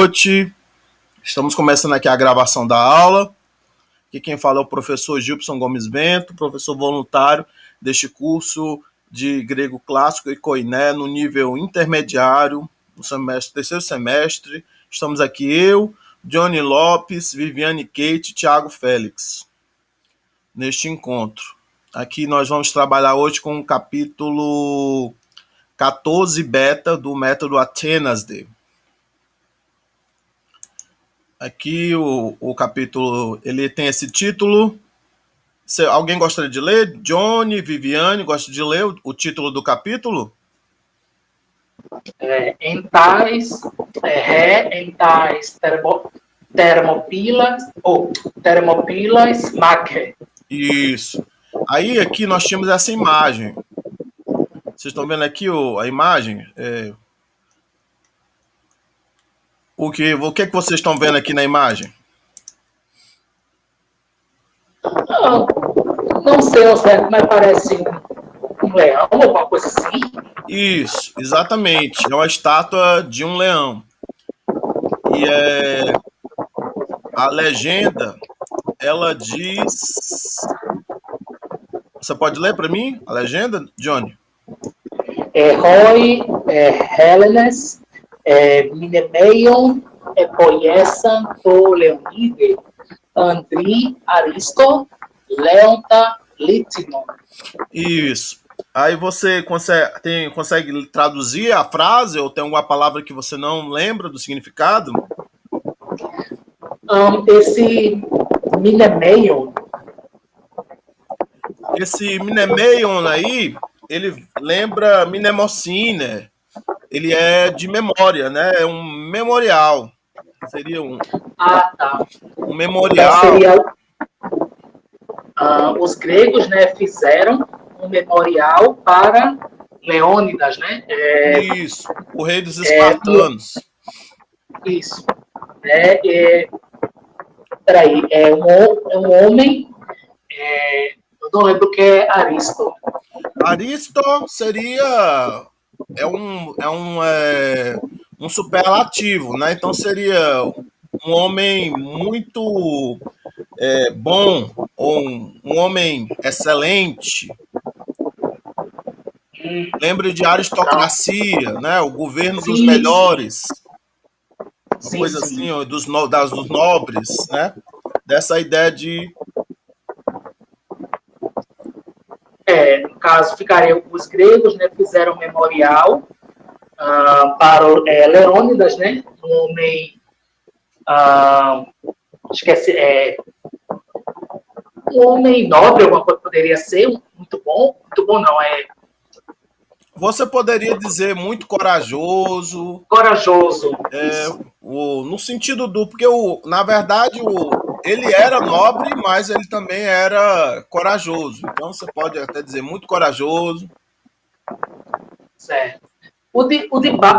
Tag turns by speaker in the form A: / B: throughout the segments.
A: noite. Estamos começando aqui a gravação da aula. Aqui quem fala é o professor Gilson Gomes Bento, professor voluntário deste curso de grego clássico e koiné no nível intermediário, no terceiro semestre. Estamos aqui eu, Johnny Lopes, Viviane Kate e Thiago Félix, neste encontro. Aqui nós vamos trabalhar hoje com o capítulo 14 beta do método Athena's-D. Aqui o capítulo ele tem esse título. Se alguém gostaria de ler? Johnny, Viviane, gosta de ler o título do capítulo?
B: Entais termopilas maque.
A: Isso. Aí aqui nós tínhamos essa imagem. Vocês estão vendo aqui a imagem? O que vocês estão vendo aqui na imagem?
B: Não sei ao certo, mas parece um leão, alguma coisa assim.
A: Isso, exatamente. É uma estátua de um leão. E a legenda, ela diz... Você pode ler para mim a legenda, Johnny?
B: Hoi, Helenes, Minemeion, Poiesan, To Leonide, Andri, Aristo, Leonta, Litinon.
A: Isso. Aí você consegue traduzir a frase ou tem alguma palavra que você não lembra do significado?
B: Esse Minemeion.
A: Esse Minemeion aí, ele lembra Mnemosine. Ele é de memória, né? É um memorial. Seria um memorial.
B: Então seria, os gregos, né, fizeram um memorial para Leônidas, né?
A: Isso, o rei dos espartanos.
B: Isso. Peraí, é um homem, eu não lembro o que é Aristo.
A: Aristo seria um superlativo, né? Então seria um homem muito bom, ou um homem excelente. Lembre de aristocracia, né? O governo dos melhores.
B: Sim,
A: coisa assim, dos nobres, né? Dessa ideia de...
B: No caso, ficariam os gregos, né, fizeram um memorial para Leônidas, né? Um homem... um homem nobre, alguma coisa poderia ser, muito bom não,
A: Você poderia dizer muito corajoso.
B: Corajoso.
A: No sentido porque na verdade ele era nobre, mas ele também era corajoso. Então você pode até dizer muito corajoso.
B: Certo.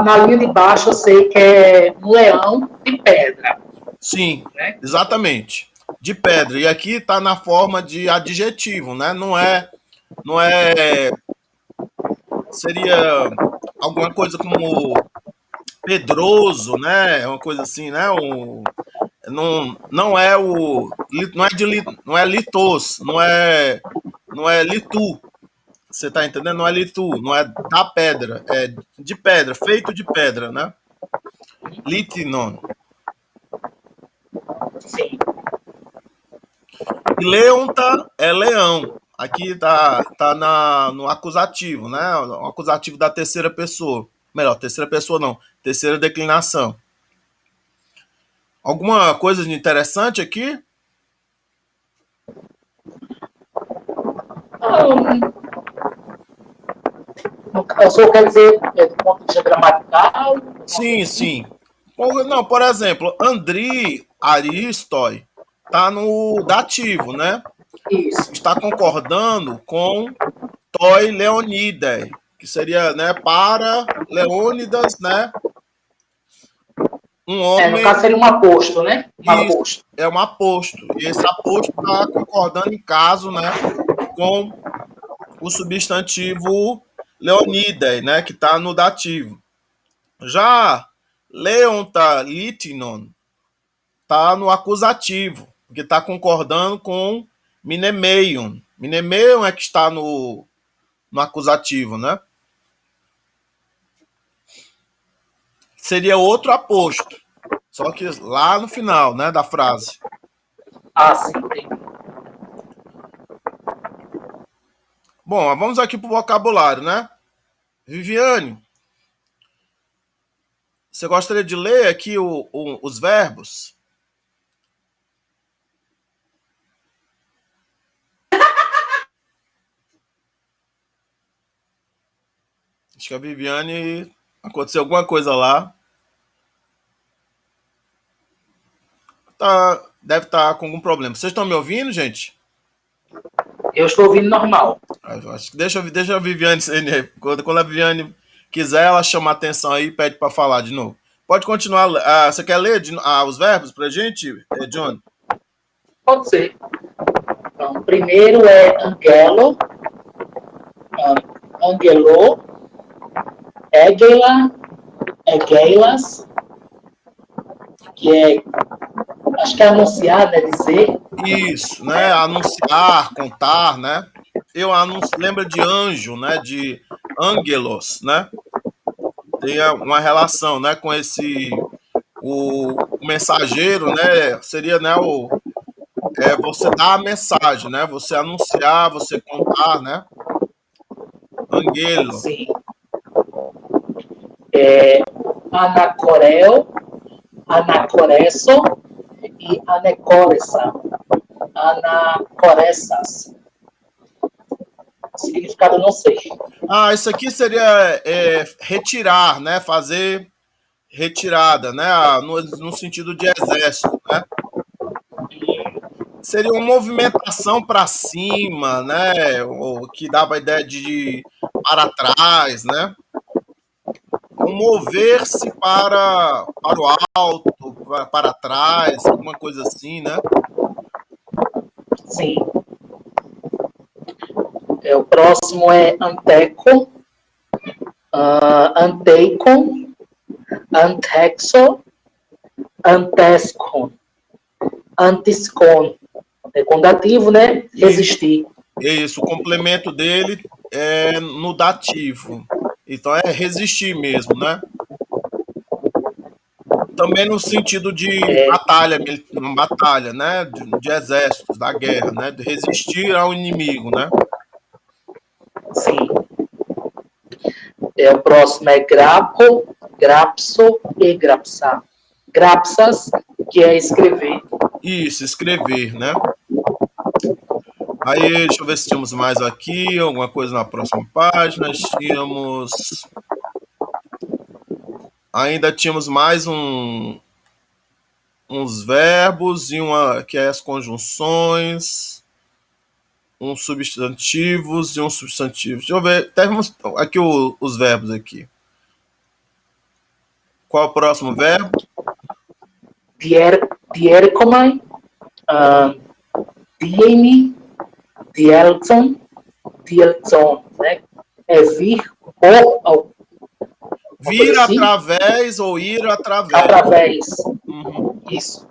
B: Na linha de baixo eu sei que é um leão de pedra.
A: Sim, né? Exatamente. De pedra. E aqui está na forma de adjetivo, né? Não é seria alguma coisa como pedroso, né? Uma coisa assim, né? Não é litos, não é litu. Você tá entendendo? Não é litu, não é da pedra, é de pedra, feito de pedra, né? Litinon.
B: Sim.
A: E leonta é leão. Aqui tá no acusativo, né? O acusativo da terceira pessoa. Melhor, terceira pessoa não, terceira declinação. Alguma coisa de interessante aqui?
B: Eu só quero dizer do ponto de vista gramatical.
A: Sim. Não, por exemplo, Andri Aristoi está no dativo, né?
B: Isso.
A: Está concordando com Toi Leonide, que seria, né, para Leônidas, né? Um homem...
B: no caso seria um aposto, né?
A: Aposto. É um aposto. E esse aposto está concordando em caso, né, com o substantivo Leonide, né, que está no dativo. Já Leontalition está no acusativo, porque está concordando com Mnemeion. Mnemeion é que está no acusativo, né? Seria outro aposto, só que lá no final, né, da frase.
B: Ah, sim, entendi.
A: Bom, vamos aqui para o vocabulário, né? Viviane, você gostaria de ler aqui os verbos? Acho que a Viviane, aconteceu alguma coisa lá. Deve estar com algum problema. Vocês estão me ouvindo, gente?
B: Eu estou ouvindo normal.
A: Acho que deixa a Viviane, quando a Viviane quiser, ela chama a atenção aí e pede para falar de novo. Pode continuar. Você quer ler os verbos para a gente, John?
B: Pode ser. Então, primeiro é angelo, angelo, egela, egelas, que é, acho que é anunciar, né, dizer.
A: Isso, né? Anunciar, contar, né? Lembra de anjo, né? De angelos, né? Tem uma relação, né? Com o mensageiro, né? Seria, né? Você dar a mensagem, né? Você anunciar, você contar, né? Angelo.
B: Sim. Anacorel, anacoreso e anecoresa. Anacoressas. Significado eu não sei.
A: Isso aqui seria retirar, né? Fazer retirada, né? No sentido de exército, né? Seria uma movimentação para cima, né? Ou que dava a ideia de para trás, né? Um mover-se para o alto, para trás, alguma coisa assim, né?
B: Sim. O próximo é anteco, anteicon, antexo, antescon, antiscon. É com dativo, né? Resistir.
A: Isso, o complemento dele é no dativo. Então é resistir mesmo, né? Também no sentido de batalha, né? De exércitos, da guerra, né? De resistir ao inimigo, né?
B: Sim. O próximo é grapo, grapso e grapsa. Grapsas, que é escrever.
A: Isso, escrever, né? Aí, deixa eu ver se tínhamos mais aqui, alguma coisa na próxima página. Ainda tínhamos mais uns verbos e que é as conjunções, uns substantivos e uns substantivos. Deixa eu ver, temos aqui os verbos aqui. Qual é o próximo verbo?
B: Diercomai, diemi, dielton, dielton, né? É vir por...
A: Vir através ou ir através.
B: Através. Uhum. Isso.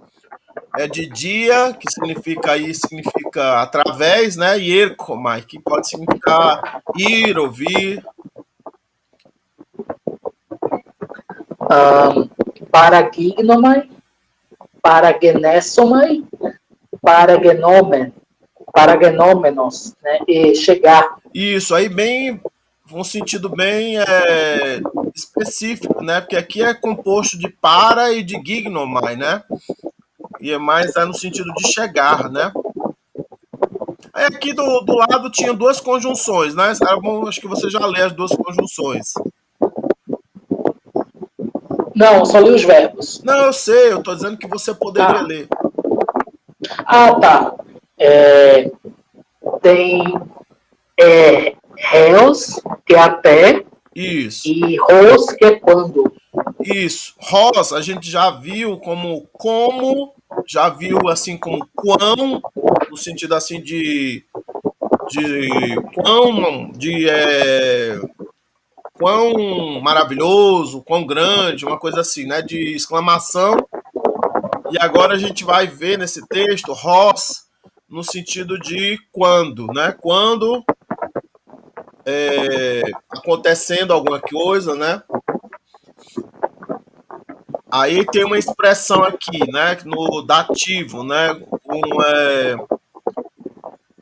A: É de dia, que significa através, né? E ercomai, que pode significar ir ou vir.
B: Paragignomai, paragenesomai, paragenomenos, né? E chegar.
A: Isso, aí bem, um sentido bem específico, né? Porque aqui é composto de para e de gignomai, né? E é mais no sentido de chegar, né? Aí aqui do lado tinha duas conjunções, né? Era bom, acho que você já lê as duas conjunções.
B: Não, só li os verbos.
A: Não, eu sei, eu tô dizendo que você poderia ler.
B: Tá. Tem réus, que é até.
A: Isso.
B: E ros, que é quando.
A: Isso. Ros, a gente já viu como, já viu assim como quão, no sentido assim de quão, quão maravilhoso, quão grande, uma coisa assim, né, de exclamação. E agora a gente vai ver nesse texto Hos no sentido de quando, né? Quando acontecendo alguma coisa, né? Aí tem uma expressão aqui, né? No dativo, né?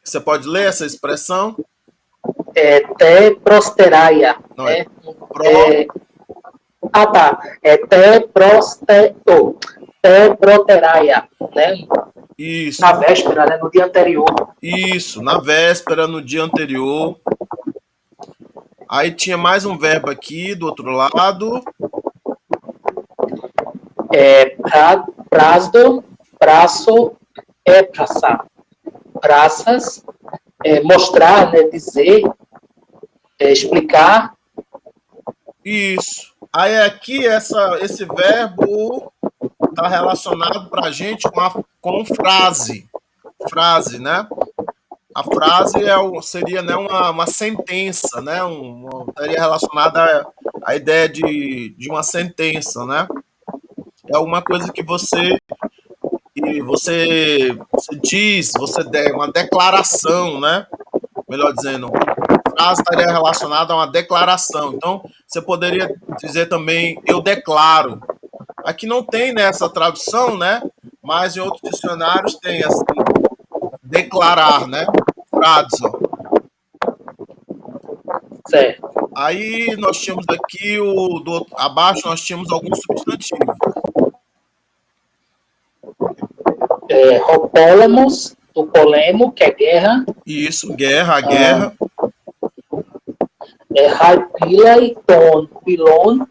A: Você pode ler essa expressão?
B: Te prosteraia,
A: Não,
B: né?
A: pro,
B: Tá. Te prosteto, te proteraia, né?
A: isso,
B: Na véspera, né? No dia anterior.
A: isso, na véspera, no dia anterior. Aí tinha mais um verbo aqui do outro lado.
B: Prazo, prazo, praça. Praças, mostrar, né? Dizer, explicar.
A: Isso. Aí aqui esse verbo está relacionado para a gente com frase. Frase, né? A frase seria, né, uma sentença, né? Estaria relacionada à ideia de uma sentença, né? É alguma coisa que você diz, uma declaração, né? Melhor dizendo, frase estaria relacionada a uma declaração. Então, você poderia dizer também, eu declaro. Aqui não tem nessa tradução, né? Mas em outros dicionários tem assim, declarar, né? Frase.
B: Certo.
A: Aí nós tínhamos aqui abaixo nós tínhamos alguns substantivos.
B: Hopólamos, o polemo, que é guerra.
A: Isso, guerra, a guerra.
B: Raipila e pilon,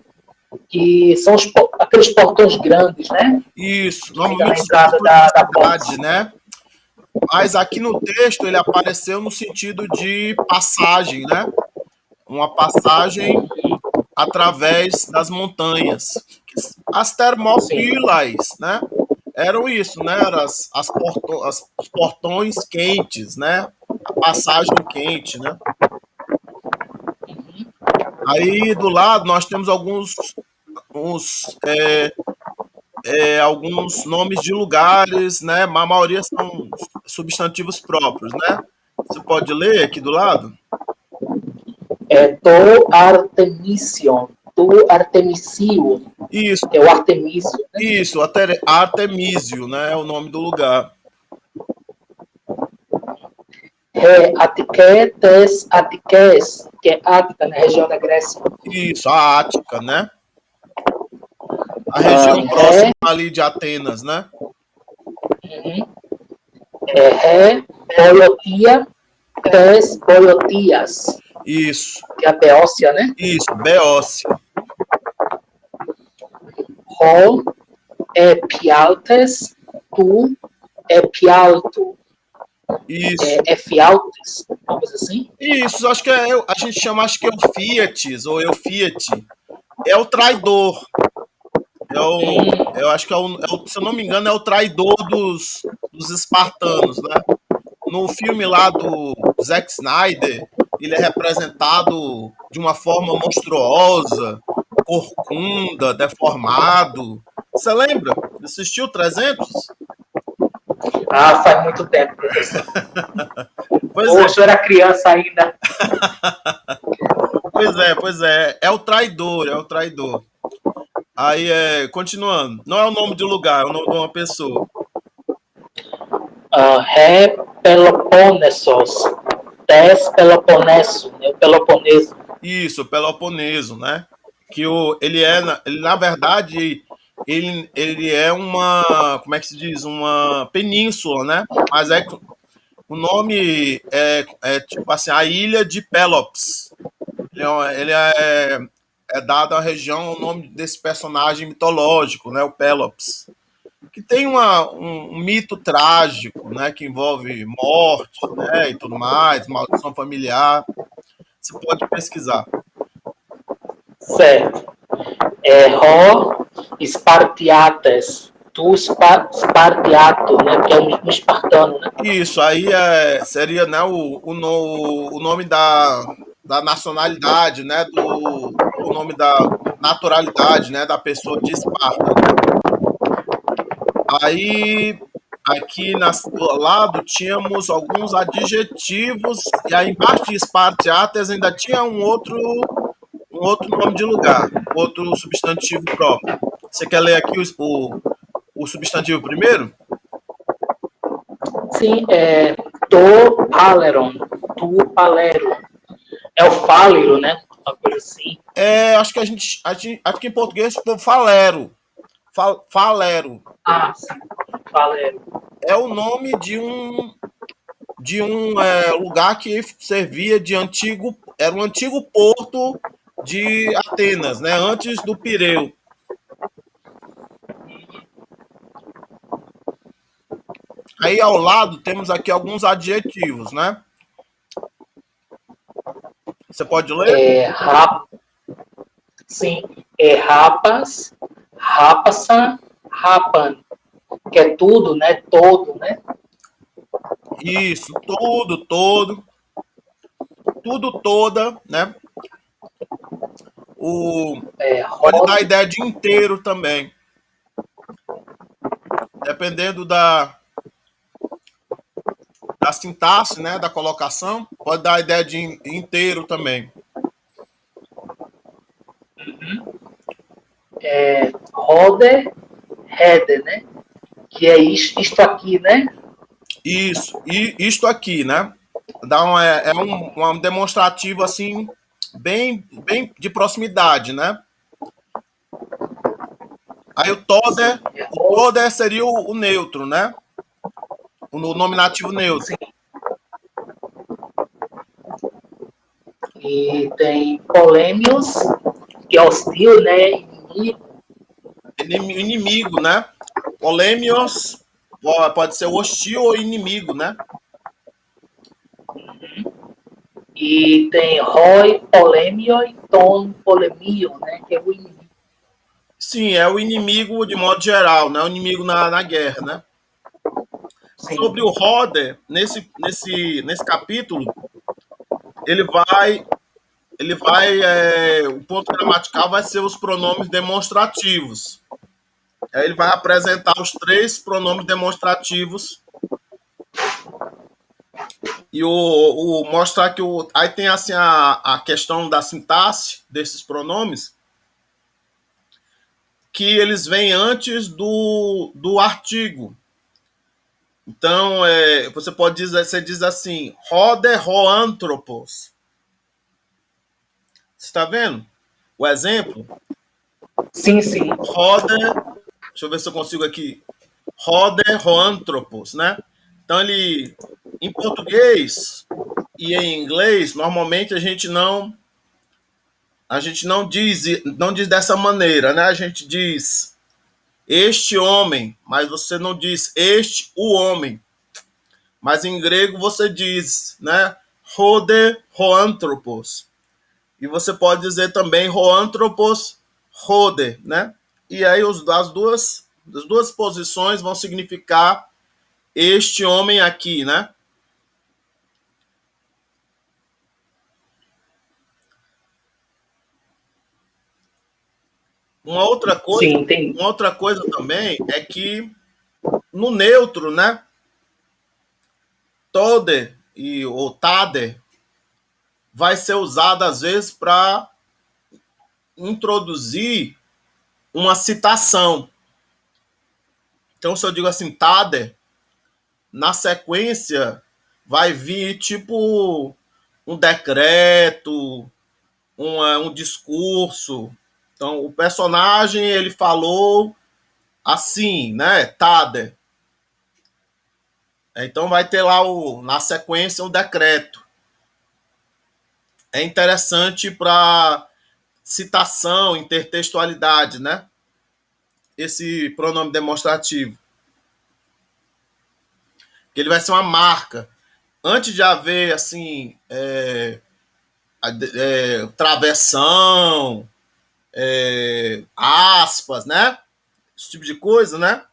B: que são aqueles portões grandes, né?
A: Isso,
B: normalmente
A: na
B: entrada da
A: cidade, né? Mas aqui no texto ele apareceu no sentido de passagem, né? Uma passagem através das montanhas. As termópilas, né? Eram isso, né? Eram os portões quentes, né? A passagem quente, né? Aí do lado nós temos alguns nomes de lugares, né? A maioria são substantivos próprios, né? Você pode ler aqui do lado?
B: To Artemision, to Artemisio.
A: Isso.
B: É o Artemísio.
A: Né? Isso, Artemísio, né? É o nome do lugar.
B: Atiques, que é Ática, na região da Grécia.
A: Isso, a Ática, né? A região próxima ali de Atenas, né?
B: Boiotia, Boiotias.
A: Isso.
B: Que é a Beócia, né?
A: Isso, Beócia.
B: Rol, Pialtes, tu, Pialto.
A: Isso.
B: Fialtes, uma coisa assim?
A: Isso, acho que a gente chama, acho que é o Fiat, ou Fiat. É o traidor. Eu acho que se eu não me engano, é o traidor dos espartanos, né? No filme lá do Zack Snyder, ele é representado de uma forma monstruosa, corcunda, deformado. Você lembra? Assistiu 300?
B: Faz muito tempo, professor.
A: Pois
B: o senhor era criança ainda.
A: Pois é. É o traidor. Aí, continuando. Não é o nome de lugar, é o nome de uma pessoa.
B: Peloponesos. Peloponeso, né? O Peloponeso.
A: Isso, Peloponeso, né? Que ele na verdade, ele é uma, como é que se diz? Uma península, né? Mas o nome é tipo assim, a ilha de Pelops. Ele é dado à região o nome desse personagem mitológico, né? O Pelops. Que tem um mito trágico, né? Que envolve morte, né? E tudo mais, maldição familiar. Você pode pesquisar.
B: Certo. Rho Spartiates. Tu Spartiato, né? Que é um espartano, né?
A: Isso, aí seria, né, o nome da nacionalidade, né, o nome da naturalidade, né, da pessoa de Esparta. Aí, aqui do lado, tínhamos alguns adjetivos, e aí embaixo de Espartiates ainda tinha um outro nome de lugar, outro substantivo próprio. Você quer ler aqui o substantivo primeiro?
B: Sim, é to paleron, tu palero. É o fálero, né? Uma coisa assim.
A: Acho que acho que em português ficou falero. Falero.
B: Ah, sim, falero.
A: É o nome de um lugar que servia de antigo, era um antigo porto de Atenas, né? Antes do Pireu. Aí ao lado temos aqui alguns adjetivos, né? Você pode ler?
B: Sim, rapas, rapassa, rapan, que é tudo, né? Todo, né?
A: Isso, tudo, todo, tudo, toda, né? Pode dar a
B: Roda,
A: ideia de inteiro também. Dependendo da sintaxe, né? Da colocação, pode dar a ideia de inteiro também.
B: rode, rede, né? Que é isto aqui, né?
A: Isso, e isto aqui, né? Um demonstrativo assim, bem de proximidade, né? Aí o toda seria o neutro, né? O nominativo neutro.
B: Sim. E tem polêmios, que é hostil, né?
A: Inimigo, né? Polêmios pode ser hostil ou inimigo, né?
B: E tem roi, polêmio e tom, polemio, né? Que é o inimigo.
A: Sim, é o inimigo de modo geral, né? O inimigo na guerra, né?
B: Sim.
A: Sobre o Roder, nesse capítulo, ele vai o ponto gramatical vai ser os pronomes demonstrativos. Aí ele vai apresentar os 3 pronomes demonstrativos e mostrar que aí tem assim a questão da sintaxe desses pronomes, que eles vêm antes do artigo. Então, você pode dizer, você diz assim, roder hoanthropos. Você está vendo o exemplo?
B: Sim, sim.
A: Roder, deixa eu ver se eu consigo aqui. Roder hoanthropos, né? Então, em português e em inglês, normalmente a gente não diz dessa maneira, né? A gente diz este homem, mas você não diz este o homem. Mas em grego você diz, né? Rode hoanthropos. E você pode dizer também hoanthropos rode, né? E aí as duas posições vão significar este homem aqui, né?
B: Sim, tem.
A: Uma outra coisa também é que no neutro, né? Tode ou tade vai ser usado às vezes para introduzir uma citação. Então, se eu digo assim, tade, na sequência vai vir tipo um decreto, um discurso. Então, o personagem ele falou assim, né? Tade. Então vai ter lá na sequência um decreto. É interessante para citação, intertextualidade, né? Esse pronome demonstrativo. Que ele vai ser uma marca. Antes de haver, assim, travessão, aspas, né? Esse tipo de coisa, né?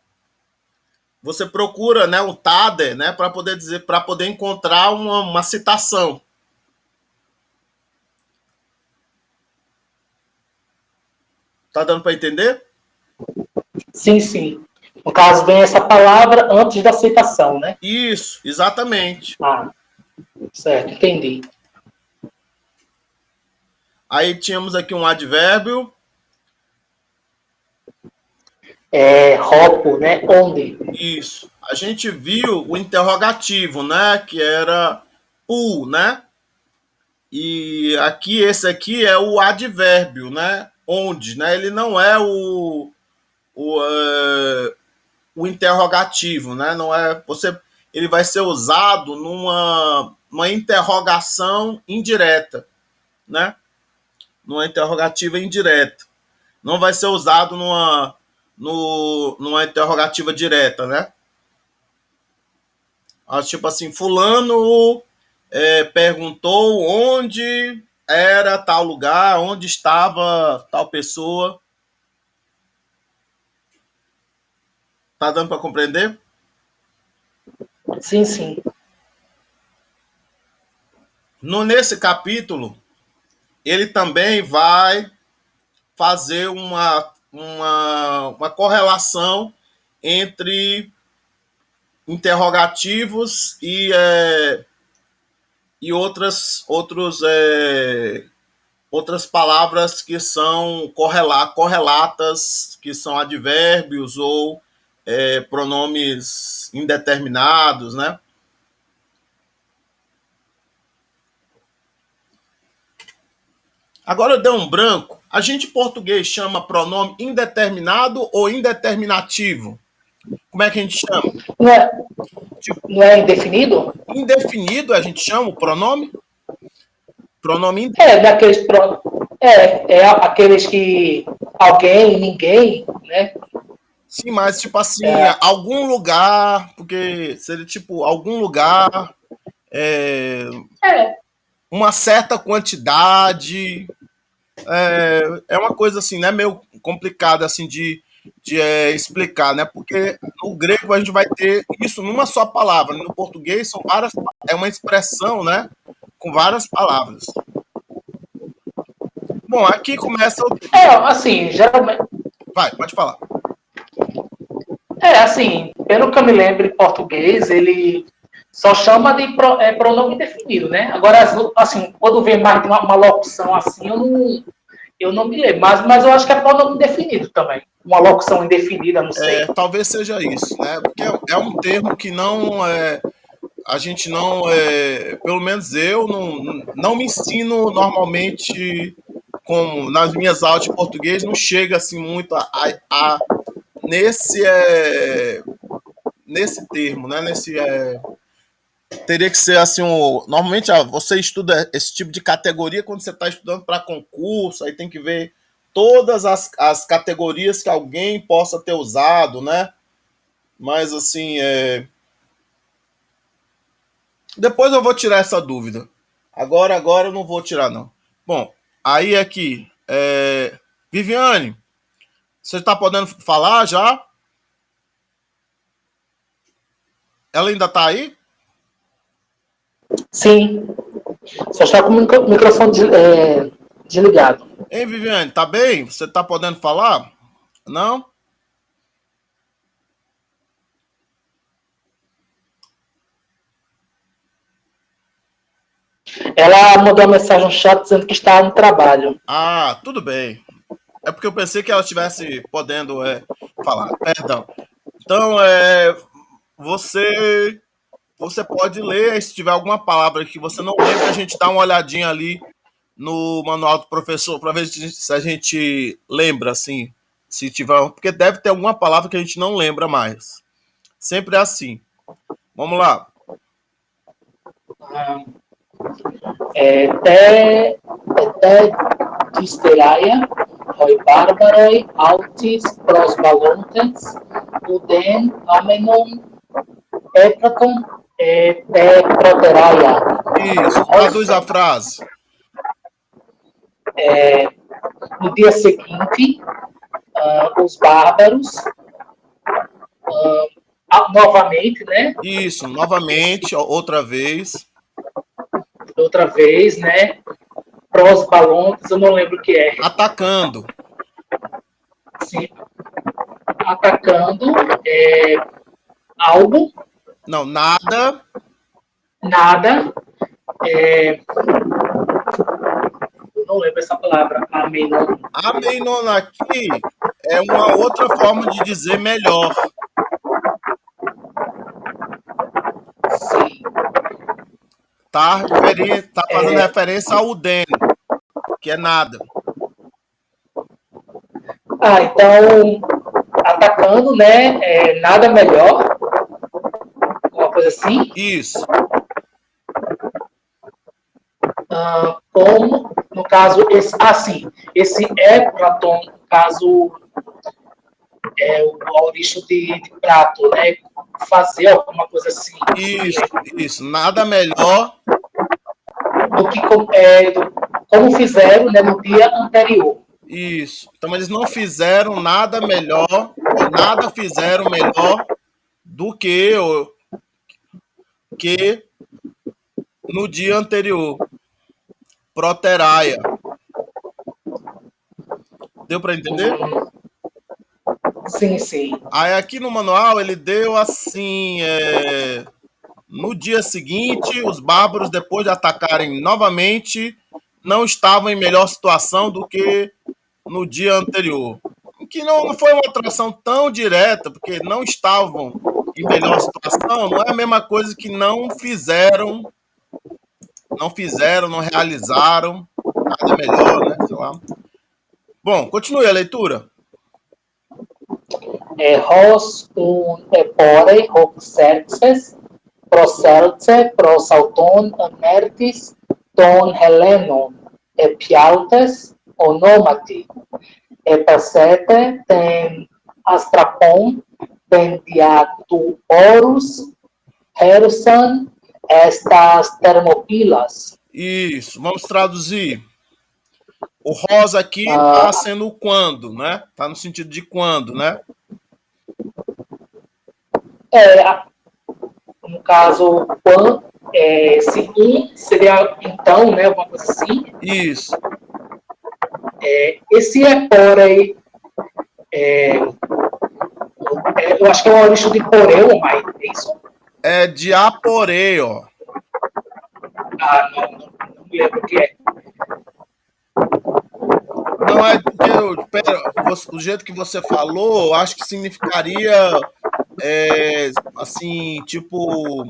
A: Você procura, né, o TADE, né, para poder dizer, para poder encontrar uma citação. Tá dando para entender?
B: Sim, sim. No caso, vem essa palavra antes da aceitação, né?
A: Isso, exatamente.
B: Ah, certo, entendi.
A: Aí tínhamos aqui um advérbio.
B: Roubo, né? Onde?
A: Isso. A gente viu o interrogativo, né? Que era pu, né? E aqui, esse aqui é o advérbio, né? Onde, né? Ele não é o interrogativo, né? Não é você, ele vai ser usado numa interrogação indireta, né? Numa interrogativa indireta. Não vai ser usado numa interrogativa direta, né? Tipo assim, fulano perguntou onde era tal lugar, onde estava tal pessoa. Tá dando para compreender?
B: Sim, sim.
A: Nesse capítulo, ele também vai fazer uma correlação entre interrogativos e outras palavras que são correlatas, que são advérbios ou pronomes indeterminados, né? Agora deu um branco. A gente em português chama pronome indeterminado ou indeterminativo? Como é que a gente chama?
B: Não é,
A: Tipo,
B: não é indefinido?
A: indefinido a gente chama o pronome? Pronome
B: Daqueles aqueles que alguém, ninguém, né?
A: sim, mas tipo assim,
B: É,
A: algum lugar, porque seria tipo algum lugar, é,
B: é,
A: uma certa quantidade, é uma coisa assim, né, meio complicada assim de explicar, né, porque no grego a gente vai ter isso numa só palavra, no português são várias, é uma expressão, né, com várias palavras. Bom, aqui começa o...
B: assim, geralmente.
A: Vai, pode falar.
B: Assim, pelo que eu me lembro em português, ele só chama de pronome indefinido, né? Agora, assim, quando vem mais de uma locução assim, eu não me lembro. Mas eu acho que é pronome indefinido também. Uma locução indefinida, não sei.
A: Talvez seja isso, né, porque é um termo que não a gente não, pelo menos eu não me ensino normalmente, como nas minhas aulas de português, não chega assim muito nesse, nesse termo, né? Teria que ser assim, normalmente você estuda esse tipo de categoria quando você está estudando para concurso, aí tem que ver todas as categorias que alguém possa ter usado, né? Mas assim, depois eu vou tirar essa dúvida. Agora eu não vou tirar, não. Bom, aí aqui. Viviane, você está podendo falar já? Ela ainda está aí?
B: Sim, só está com o microfone desligado.
A: Hein, Viviane, tá bem? Você está podendo falar? Não?
B: Ela mandou uma mensagem no chat dizendo que está no trabalho.
A: Ah, tudo bem. É porque eu pensei que ela estivesse podendo falar. Perdão. Então, você pode ler, se tiver alguma palavra que você não lembra, a gente dá uma olhadinha ali no manual do professor para ver se a gente lembra, assim, se tiver, porque deve ter alguma palavra que a gente não lembra mais. Sempre é assim. Vamos lá.
B: Disteraia, hoi barbaroi, autis, pros balontes, uden, amenon, epraton, proteraia.
A: Isso, traduz a frase.
B: No dia seguinte, os bárbaros, novamente, né?
A: Isso, novamente,
B: Outra vez, né? Pros balontes, eu não lembro o que é.
A: atacando.
B: atacando algo.
A: Não, nada.
B: Nada. Eu não lembro essa palavra. Amenon.
A: Amenon aqui é uma outra forma de dizer melhor.
B: Sim.
A: Tá fazendo referência ao den, que é nada.
B: Então, atacando, né? Nada melhor. Uma coisa assim.
A: Isso.
B: Como, no caso, esse Platão, no caso, é o Maurício de prato, né? Fazer alguma coisa assim.
A: Isso. Nada melhor
B: do que como fizeram, né, no dia anterior.
A: Isso. Então eles não fizeram nada melhor, ou nada fizeram melhor do que no dia anterior. Proteraia. Deu para entender?
B: Sim, sim.
A: Aí aqui no manual ele deu assim, no dia seguinte, os bárbaros, depois de atacarem novamente, não estavam em melhor situação do que no dia anterior. Que não foi uma atração tão direta, porque não estavam em melhor situação, não é a mesma coisa que não fizeram, não realizaram nada melhor, né? Sei lá. Bom, continue a leitura.
B: Hos un epore hoc Xerxes proselce prosauton anertis ton Helenon epiautes onomati epacete ten astrapon vendiatuorus hersan estas termopilas.
A: Isso, vamos traduzir. O rosa aqui está sendo o quando, né? Está no sentido de quando, né?
B: No caso, quando, se seria então, né? Alguma coisa assim.
A: Isso.
B: Esse por aí, eu acho que é uma lista de poreu, mas é isso?
A: É de aporeo.
B: Não me lembro o que é.
A: Não é porque, do jeito que você falou, eu acho que significaria assim, tipo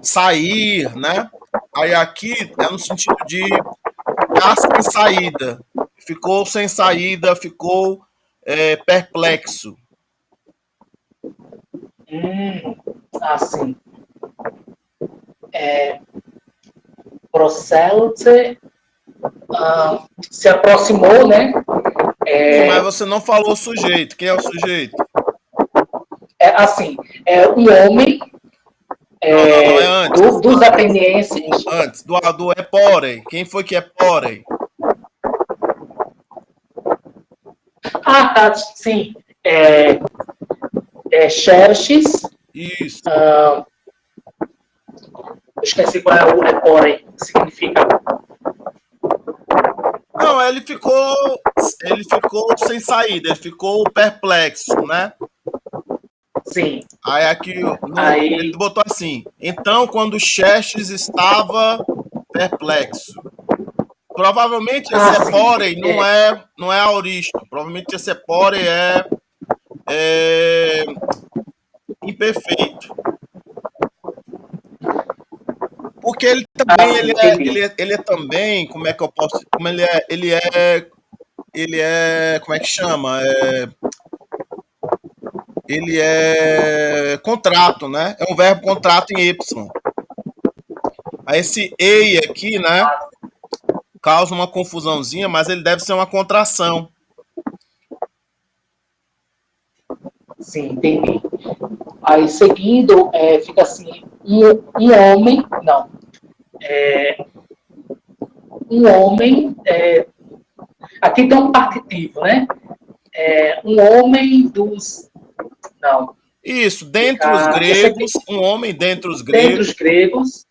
A: sair, né? Aí aqui é no sentido de ficar sem saída. Ficou sem saída, ficou perplexo.
B: Assim. Procelse se aproximou, né?
A: Mas você não falou o sujeito. Quem é o sujeito?
B: Assim, um homem
A: não, é antes.
B: dos atenienses.
A: Antes, do Eporei. Quem foi que é Eporei?
B: Tá, sim. Xerxes.
A: Isso.
B: Esqueci qual é o Eporei, que significa.
A: Não, ele ficou sem saída, ele ficou perplexo, né?
B: Sim.
A: Aí aqui ele botou assim. Então, quando Xerxes estava perplexo. Provavelmente esse Eporei não é Auristo. Provavelmente esse Eporei é imperfeito. Porque ele também ele é também, como é que eu posso, como ele é, como é que chama? Ele é contrato, né? É um verbo contrato em Y. Aí esse ei aqui, né? Causa uma confusãozinha, mas ele deve ser uma contração.
B: Sim, entendi. Aí, seguindo, fica assim, um homem, não, um homem, aqui tem um partitivo, né? Um homem dos, não.
A: Isso, dentre os gregos, um homem dentre os gregos.
B: Dentre os gregos,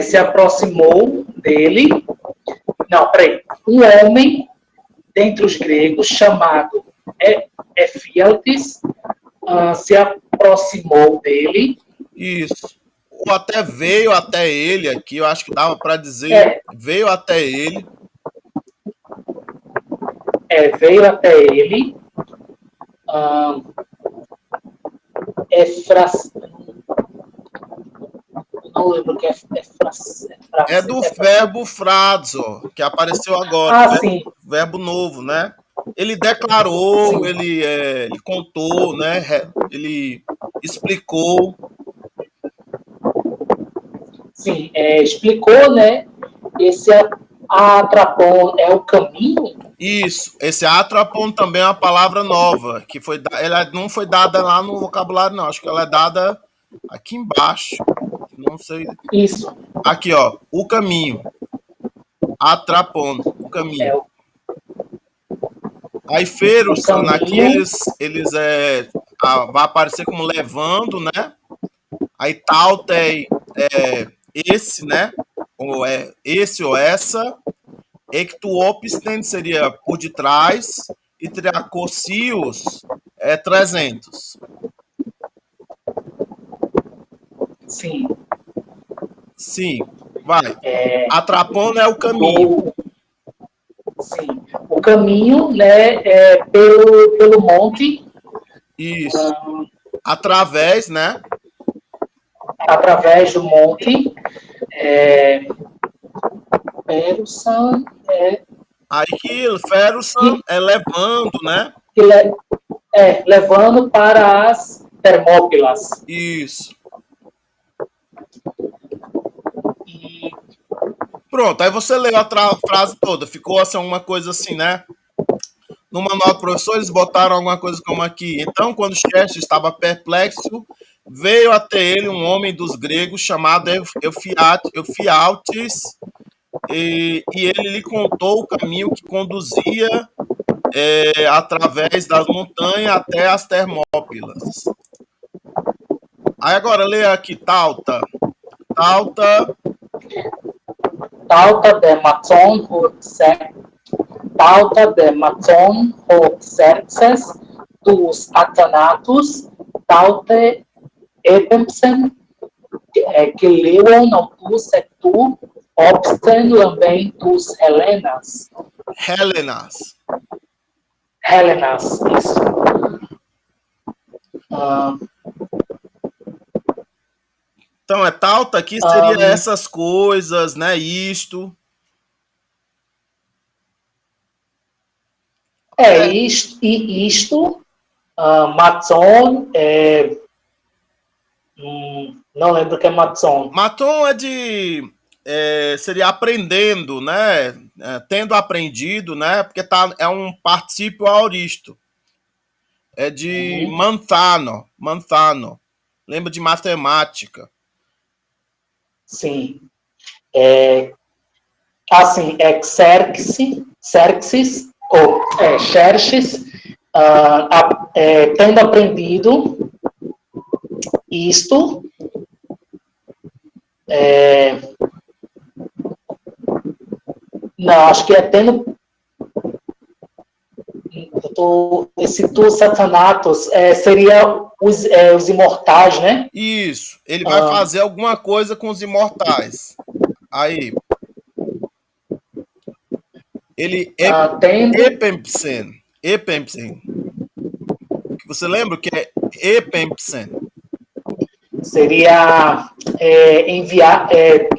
B: se aproximou dele, não, peraí, um homem dentre os gregos chamado Ephialtes se aproximou dele.
A: Isso. Ou até veio até ele aqui, eu acho que dava para dizer veio até ele.
B: Veio até ele. Não lembro o que
A: é do verbo frazo, que apareceu agora.
B: Sim.
A: Verbo novo, né? Ele declarou, ele contou, né? Ele explicou.
B: Sim, explicou, né? Esse atrapon é o caminho.
A: Isso, esse atrapon também é uma palavra nova, que ela não foi dada lá no vocabulário, não. Acho que ela é dada aqui embaixo. Não sei.
B: Isso.
A: Aqui, ó, o caminho. Atrapon, o caminho. Aí Feros, aqui eles vai aparecer como levando, né? Aí Tautei esse, né? Ou esse ou essa. Ectuopisten seria por detrás. E Triacocius 300.
B: Sim.
A: Sim, vai. Atrapona é o caminho.
B: Sim. O caminho, né, pelo monte.
A: Isso. Através, né?
B: Através do monte. Ferussan
A: Aí Ferussan é levando, né?
B: Levando para as Termópilas.
A: Isso. Pronto, aí você leu a frase toda. Ficou assim, uma coisa assim, né? No manual do professor, eles botaram alguma coisa como aqui. Então, quando Xerxes estava perplexo, veio até ele um homem dos gregos chamado Eufíaltes, e ele lhe contou o caminho que conduzia através das montanhas até as Termópilas. Aí agora lê aqui, Tauta
B: de Maton Xerxes dos Athanatos, Taute Epempsen, que leuon autus et tu, obsten também dos Helenas. Helenas, isso.
A: Então, Tauta aqui seria essas coisas, né? Isto.
B: Isto, Maton, não lembro o que é Maton.
A: Maton seria aprendendo, né? Tendo aprendido, né? Porque é um particípio aoristo. É de manthano. Lembra de matemática.
B: Sim. Assim, Xerxes, ou Xerxes, tendo aprendido isto, não, acho que é tendo. Esse tu satanatos seria os imortais, né?
A: Isso. Ele vai fazer alguma coisa com os imortais. Aí. Ele Epempsen. Você lembra o que é Epempsen?
B: Seria enviar, de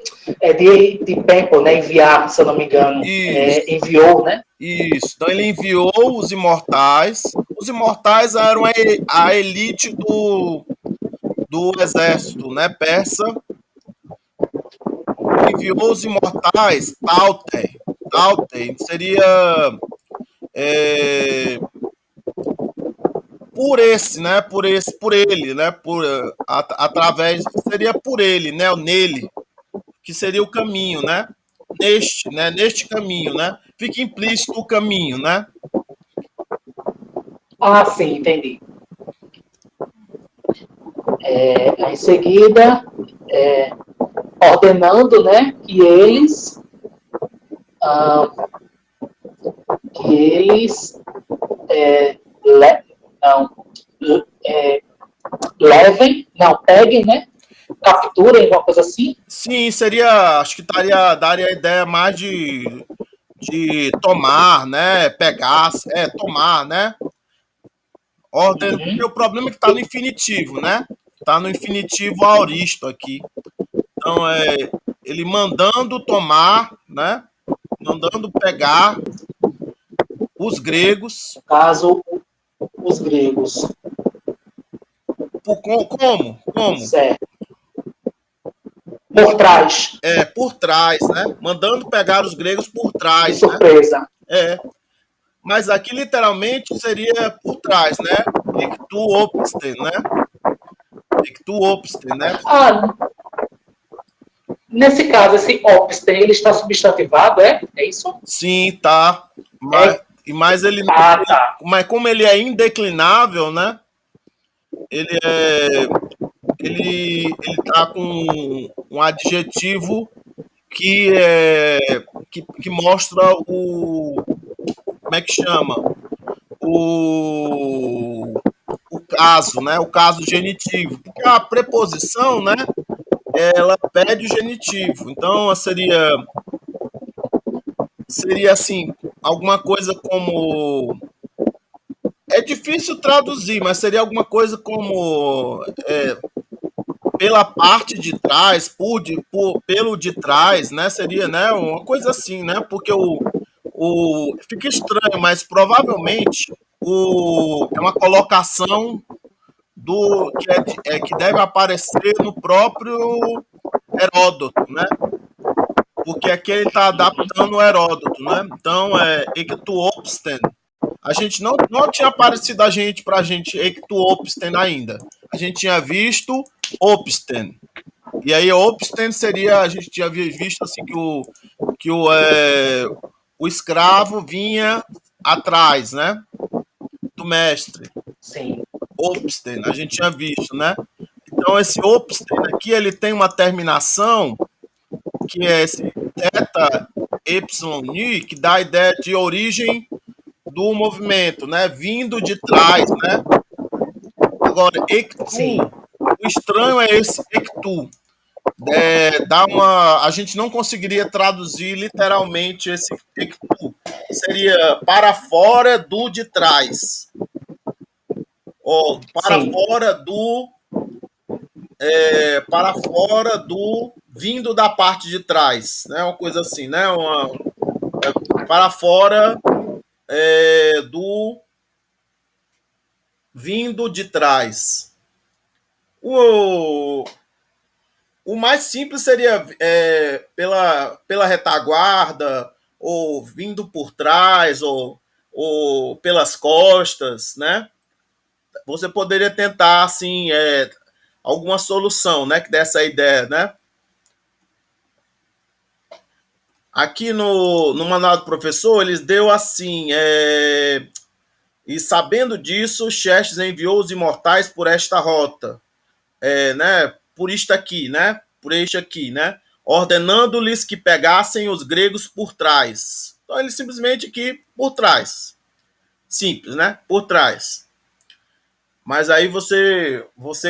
B: tempo, né? Enviar, se eu não me engano. Enviou, né?
A: Isso. Então ele enviou os imortais. Os imortais eram a elite do exército, né? Persa. Enviou os imortais, Tautei seria por esse, né? Por ele, né? Através, seria por ele, né? Nele, que seria o caminho, né? Neste caminho, né? Fica implícito o caminho, né?
B: Sim, entendi. Em seguida, ordenando, né, que eles levem, não, peguem, né? Capturem, alguma coisa assim.
A: Sim, seria, acho que daria a ideia mais de tomar, né? Pegar, tomar, né? Ordem, porque o problema é que está no infinitivo, né? Está no infinitivo aoristo aqui. Então, ele mandando tomar, né? Mandando pegar os gregos.
B: No caso, os gregos.
A: Como?
B: Certo. Por trás.
A: Por trás, né? Mandando pegar os gregos por
B: De
A: trás, né?
B: surpresa.
A: Mas aqui literalmente seria por trás, né? Ictu opsten, né? Ictu opsten, né?
B: Nesse caso, esse opsten, ele está substantivado, é? É isso?
A: Sim, tá. Mas ele,
B: tá.
A: Mas como ele é indeclinável, né? Ele tá com um adjetivo que mostra como é que chama? O caso, né? O caso genitivo. Porque a preposição, né? Ela pede o genitivo. Então seria assim, alguma coisa como. É difícil traduzir, mas seria alguma coisa como pela parte de trás, pelo de trás, né? Seria, né? Uma coisa assim, né? Porque fica estranho, mas provavelmente é uma colocação que deve aparecer no próprio Heródoto, né? Porque aqui ele está adaptando o Heródoto, né? Então, Ectuopsten. A gente não tinha aparecido para a gente Ectuopsten ainda. A gente tinha visto Opsten. E aí, Opsten seria, a gente tinha visto assim o escravo vinha atrás, né? Do mestre.
B: Sim.
A: Opsten, a gente tinha visto, né? Então, esse Opsten aqui, ele tem uma terminação que é esse θ y que dá a ideia de origem do movimento, né? Vindo de trás, né? Agora, ectu, o estranho é esse ectu. A gente não conseguiria traduzir literalmente esse ectu. Seria para fora do de trás. Ou para
B: Sim.
A: para fora do vindo da parte de trás, né? Uma coisa assim, né? Para fora do vindo de trás. O mais simples seria pela retaguarda, ou vindo por trás, ou pelas costas, né? Você poderia tentar, assim, alguma solução, né? Que desse a ideia, né? Aqui no manual do professor, eles deu assim, e sabendo disso, Xerxes enviou os imortais por esta rota, né? Por isto aqui, né? Por este aqui, né? Ordenando-lhes que pegassem os gregos por trás. Então, ele simplesmente aqui por trás. Simples, né? Por trás. Mas aí você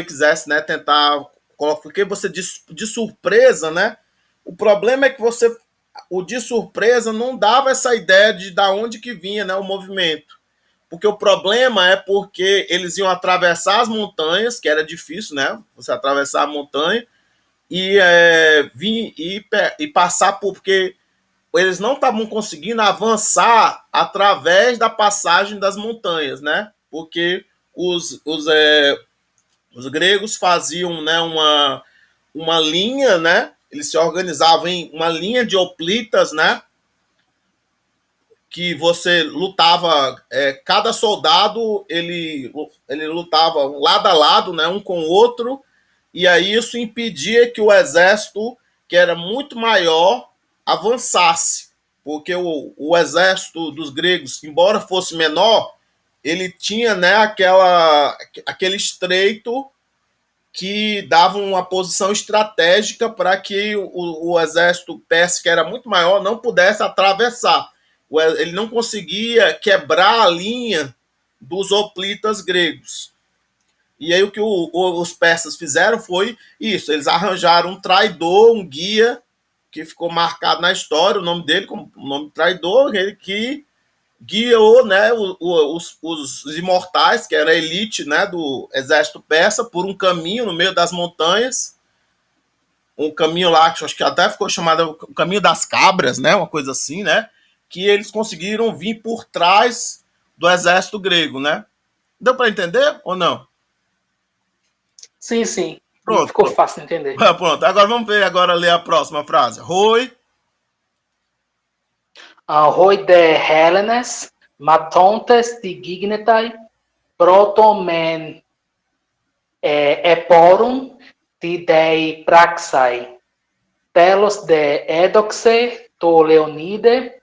A: quisesse, né, tentar colocar, porque você de surpresa, né? O problema é que o de surpresa não dava essa ideia de da onde que vinha, né, o movimento. Porque o problema é porque eles iam atravessar as montanhas, que era difícil, né? Você atravessar a montanha vir e passar porque eles não estavam conseguindo avançar através da passagem das montanhas, né? Porque os gregos faziam, né, uma linha, né? Eles se organizavam em uma linha de hoplitas, né? Que você lutava, cada soldado ele lutava lado a lado, né, um com o outro, e aí isso impedia que o exército, que era muito maior, avançasse, porque o exército dos gregos, embora fosse menor, ele tinha, né, aquele estreito que dava uma posição estratégica para que o exército persa, que era muito maior, não pudesse atravessar. Ele não conseguia quebrar a linha dos hoplitas gregos. E aí o que os persas fizeram foi isso, eles arranjaram um traidor, um guia, que ficou marcado na história, o nome dele como o nome traidor, ele que guiou, né, os imortais, que era a elite, né, do exército persa, por um caminho no meio das montanhas, um caminho lá que acho que até ficou chamado o caminho das cabras, né, uma coisa assim, né, que eles conseguiram vir por trás do exército grego, né? Deu para entender ou não?
B: Sim, sim.
A: Pronto,
B: Ficou
A: pronto.
B: fácil de entender.
A: Pronto. Agora vamos ver agora ler a próxima frase. Roi.
B: Hoi de Hellenes, matontes dignetai, protomen eporum dei praxai, telos de edoxe, to Leonide,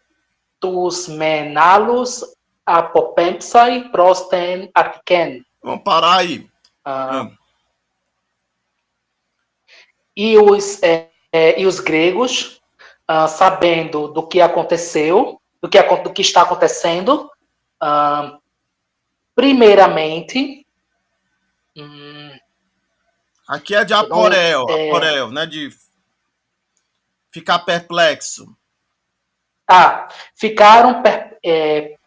B: tus menalus apopempsai prosten atken.
A: Vamos parar aí.
B: E os gregos, sabendo do que aconteceu, do que está acontecendo, primeiramente.
A: Aqui é de aporel, né? De ficar perplexo.
B: Ficaram,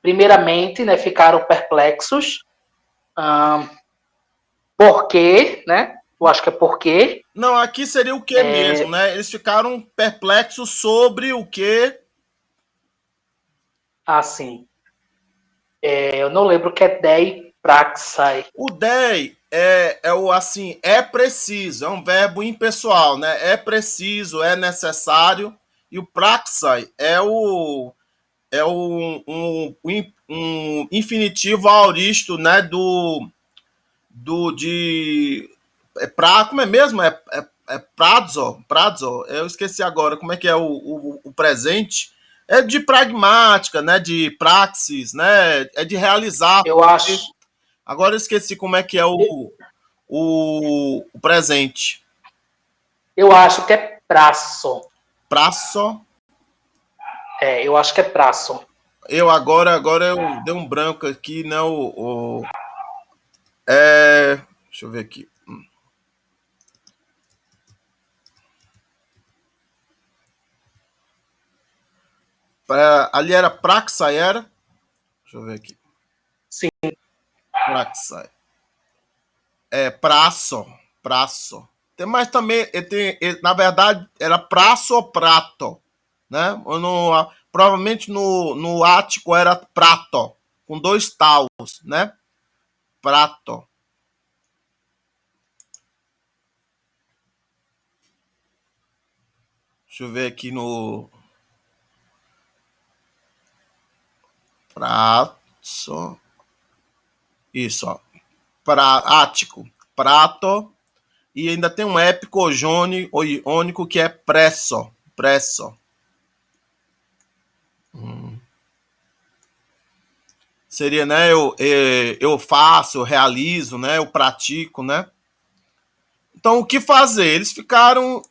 B: primeiramente, né, ficaram perplexos. Por quê, né? Eu acho que é porque.
A: Não, aqui seria o que mesmo, né? Eles ficaram perplexos sobre o que.
B: Sim. Eu não lembro o que é dei praxai.
A: O dei é o assim, é preciso, é um verbo impessoal, né? É preciso, é necessário. E o praxai é um infinitivo aoristo, né? Como é mesmo? Prazo. Eu esqueci agora como é que é o presente. É de pragmática, né? De praxis, né? É de realizar.
B: Eu acho.
A: Agora eu esqueci como é que é o presente.
B: Eu acho que é prazo.
A: Prazo.
B: Eu acho que é prazo.
A: Agora eu dei um branco aqui, né? Deixa eu ver aqui. Ali era praxa, era? Deixa eu ver aqui.
B: Sim.
A: Praxa. Praço. Mas também, na verdade, era praço ou prato, né? Provavelmente no ático era prato, com dois taus, né? Prato. Deixa eu ver aqui no prato. Isso, ó. Ático. Prato. E ainda tem um épico ônico que é presso. Seria, né? Eu faço, eu realizo, né? Eu pratico, né? Então, o que fazer? Eles ficaram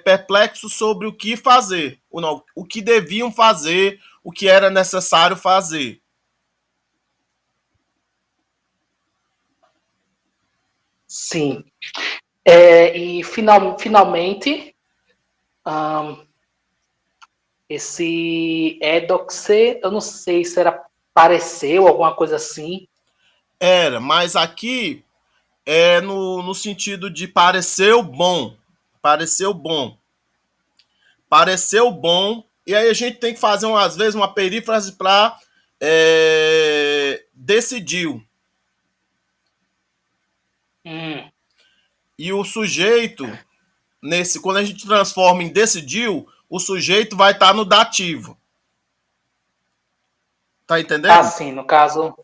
A: perplexos sobre o que fazer, ou não, o que deviam fazer, o que era necessário fazer.
B: Sim. E finalmente, esse Edoxe, eu não sei se era pareceu, alguma coisa assim.
A: Era, mas aqui é no sentido de pareceu bom. Pareceu bom. Pareceu bom. E aí a gente tem que fazer, às vezes, uma perífrase para decidiu. E o sujeito, quando a gente transforma em decidiu, o sujeito vai estar no dativo. Tá entendendo?
B: Sim, no caso.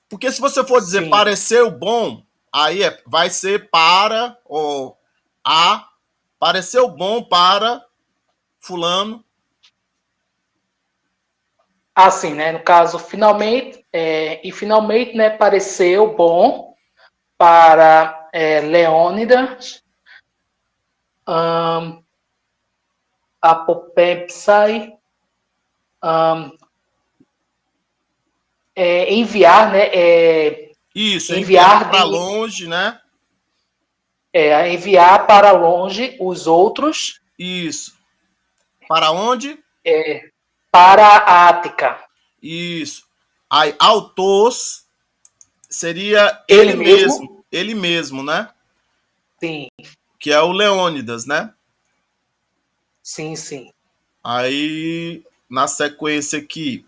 A: Porque se você for dizer pareceu bom, aí vai ser para ou a. Pareceu bom para fulano.
B: Sim, né? No caso, finalmente, finalmente, né, pareceu bom para Leônidas, Apopempsai, enviar, né?
A: Isso, enviar
B: Enviar
A: para longe, né?
B: enviar para longe os outros
A: Isso. Para onde?
B: para a Ática.
A: Isso. Aí, autos seria
B: Ele mesmo?
A: ele mesmo, né?
B: Sim,
A: Que é o Leônidas, né?
B: sim, sim.
A: Aí, na sequência aqui,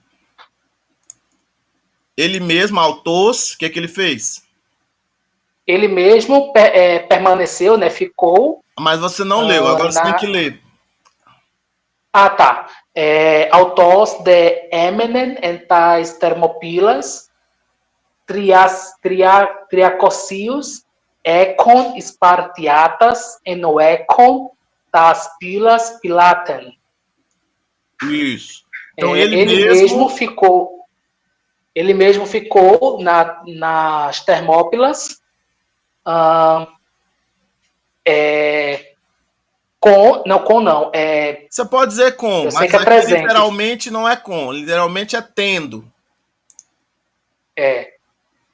A: ele mesmo, autos, o que é que ele fez?
B: Ele mesmo permaneceu, né? Ficou
A: Mas você não leu, agora você tem que
B: na.
A: ler.
B: Ah, tá. Autos de emenen en tais termopilas, triacocius, econ spartiatas, enoecon, tas pilas pilatem.
A: Isso. Então
B: É, ele mesmo ficou, nas Termópilas, ah, não,
A: você pode dizer com,
B: eu sei
A: mas
B: que é
A: aqui
B: presentes,
A: literalmente não é com, literalmente é tendo.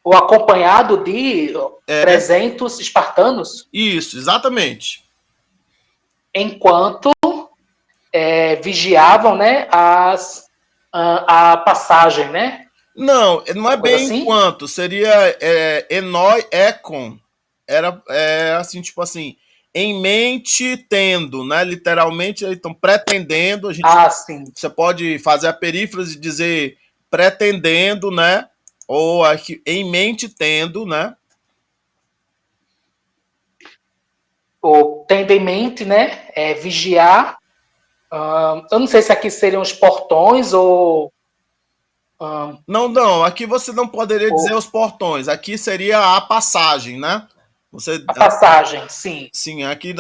B: o acompanhado de
A: É,
B: 300 espartanos,
A: isso, exatamente.
B: enquanto vigiavam, né, a passagem, né,
A: Não, não é
B: uma coisa
A: bem
B: assim.
A: enquanto, seria enoi econ. Era assim, tipo assim, em mente tendo, né? Literalmente, então pretendendo,
B: Ah, sim.
A: você pode fazer a perífrase e dizer pretendendo, né? Ou aqui, em mente tendo, né?
B: Ou tendo em mente, né, vigiar. Eu não sei se aqui seriam os portões ah,
A: Não, não, aqui você não poderia dizer
B: ou
A: os portões, aqui seria a passagem, né? Você,
B: a passagem, sim.
A: sim, aqui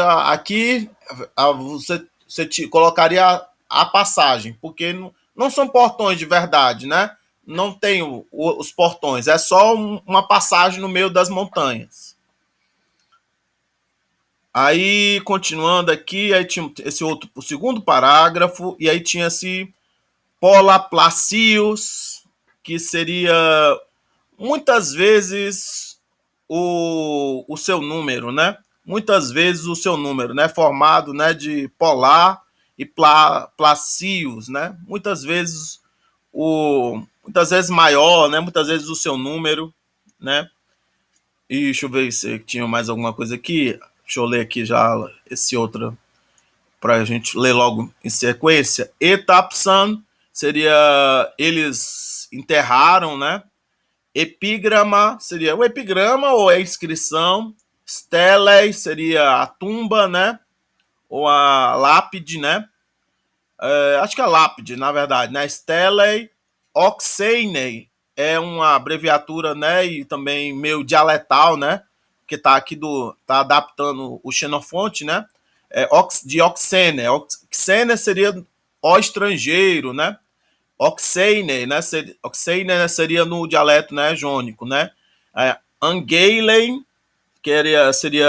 A: você colocaria a passagem, porque não são portões de verdade, né? Não tem os portões, é só uma passagem no meio das montanhas. Aí, continuando aqui, aí tinha esse outro, o segundo parágrafo, e aí tinha-se Polaplacios, que seria muitas vezes o seu número, né? Muitas vezes o seu número, né? Formado, né, de polar e placios, né? Muitas vezes maior, né? Muitas vezes o seu número, né? E deixa eu ver se tinha mais alguma coisa aqui. Deixa eu ler aqui já esse outro para a gente ler logo em sequência. Etapsan seria eles enterraram, né? Epígrama seria o epigrama ou a inscrição. Stele seria a tumba, né? Ou a lápide, né? Acho que é lápide, na verdade, né? Stele, Oxenei é uma abreviatura, né? E também meio dialetal, né? Que tá aqui tá adaptando o Xenofonte, né? De Oxene. Oxene seria o estrangeiro, né? Oxene, né? Oxene, né? Seria no dialeto, né? Jônico, né? Angeilen, seria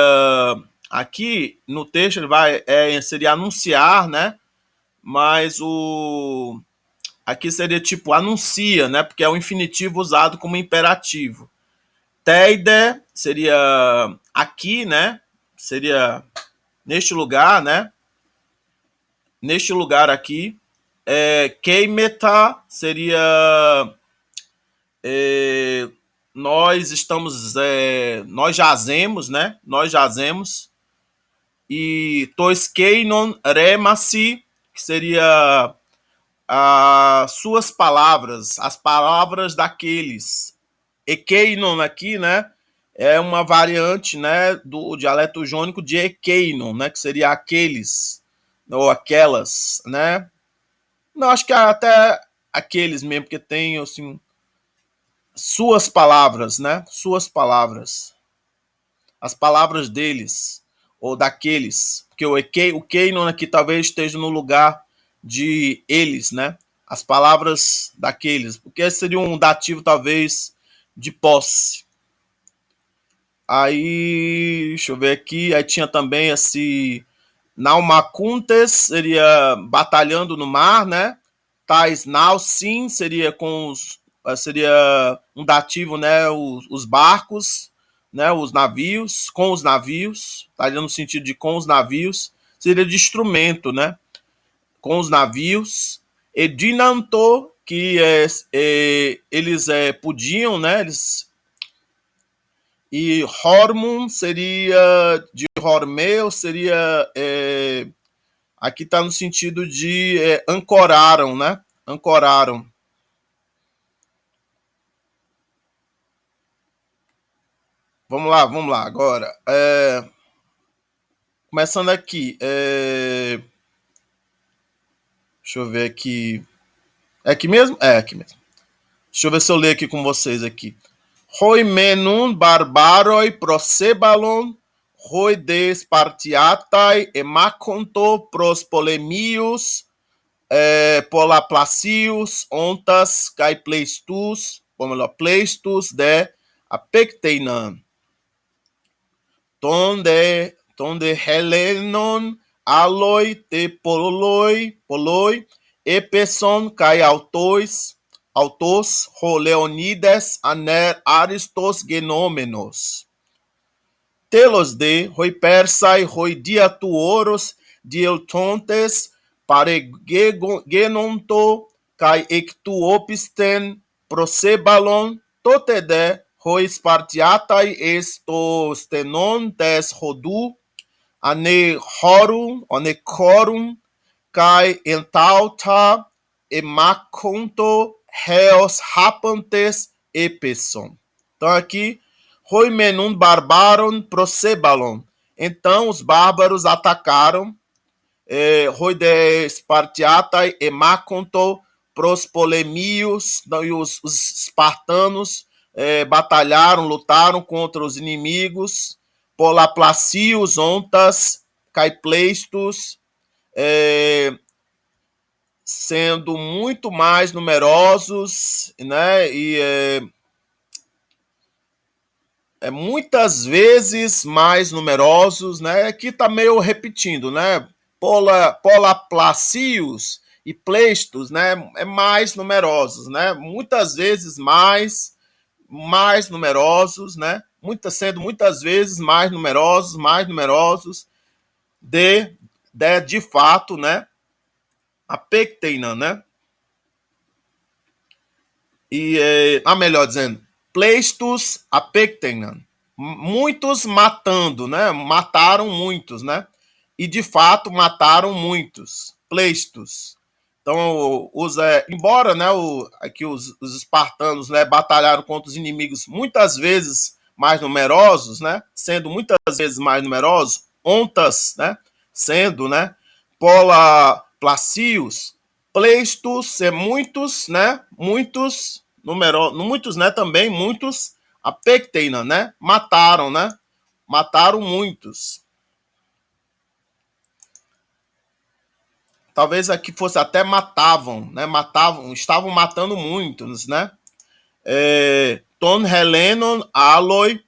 A: aqui no texto ele seria anunciar, né? Mas aqui seria tipo anuncia, né? Porque é o infinitivo usado como imperativo. Teide seria aqui, né? Seria neste lugar, né? Neste lugar aqui. Keimeta seria é, nós jazemos, né? Nós jazemos. E toiskeinon remasi, que seria as suas palavras, as palavras daqueles. Ekeinon aqui, né? É uma variante, né, do dialeto jônico de Ekeinon, né, que seria aqueles ou aquelas, né? Não, acho que até aqueles mesmo, porque tem assim suas palavras, né? Suas palavras. As palavras deles ou daqueles, porque o Keinon aqui talvez esteja no lugar de eles, né? As palavras daqueles, porque seria um dativo talvez de posse. Aí, deixa eu ver aqui, aí tinha também esse Naumacuntes, seria batalhando no mar, né? Tais Nausim seria com seria um dativo, né, os barcos, né, os navios, com os navios, estaria no sentido de com os navios, seria de instrumento, né, com os navios, e dinanto, que eles podiam, né, e hormum seria de hormeu, seria aqui está no sentido de ancoraram, né, ancoraram. Vamos lá, agora. Começando aqui. Deixa eu ver aqui. É aqui mesmo? É aqui mesmo. Deixa eu ver se eu leio aqui com vocês aqui. Hoi menun barbaroi prosebalon, hoi des partiatai emaconto pros polemius, polaplacius, ontas, kai pleistus, ou melhor, pleistus de apecteinan. Tonde Helenon, aloi te poloi, epeson kai autos, ho Leonides aner aristos genômenos. Telos de hoi persai, hoi diatuoros, dieltontes, paregenonto, kai ectuopisten, prosebalon, totede, hoi spartiatai estos tenon des rodu, anechorum, kai entauta, emaconto, reos rapantes, epesson. Então aqui, hoi menum barbaron prosebalon. Então os bárbaros atacaram, hoi de spartiatai emaconto, pros polemios, e os espartanos batalharam, lutaram contra os inimigos, polaplacios, ontas, caipleistos, sendo muito mais numerosos, né, e muitas vezes mais numerosos, né, aqui tá meio repetindo, né, polaplacios e pleistos, né, mais numerosos, né, muitas vezes mais numerosos, né, sendo muitas vezes mais numerosos de fato, né, apecteinan, né, e melhor dizendo, pleistos apecteinan, muitos matando, né, mataram muitos, né, e de fato mataram muitos, pleistos. Então, embora, né, aqui os espartanos, né, batalharam contra os inimigos muitas vezes mais numerosos, né, sendo muitas vezes mais numerosos, ontas, né, sendo, né, polaplacios, pleistos, muitos, né, muitos, né, também muitos, apecteinan, né, mataram muitos. Talvez aqui fosse até matavam, né? Estavam matando muitos, né? Ton Helenon, aloi,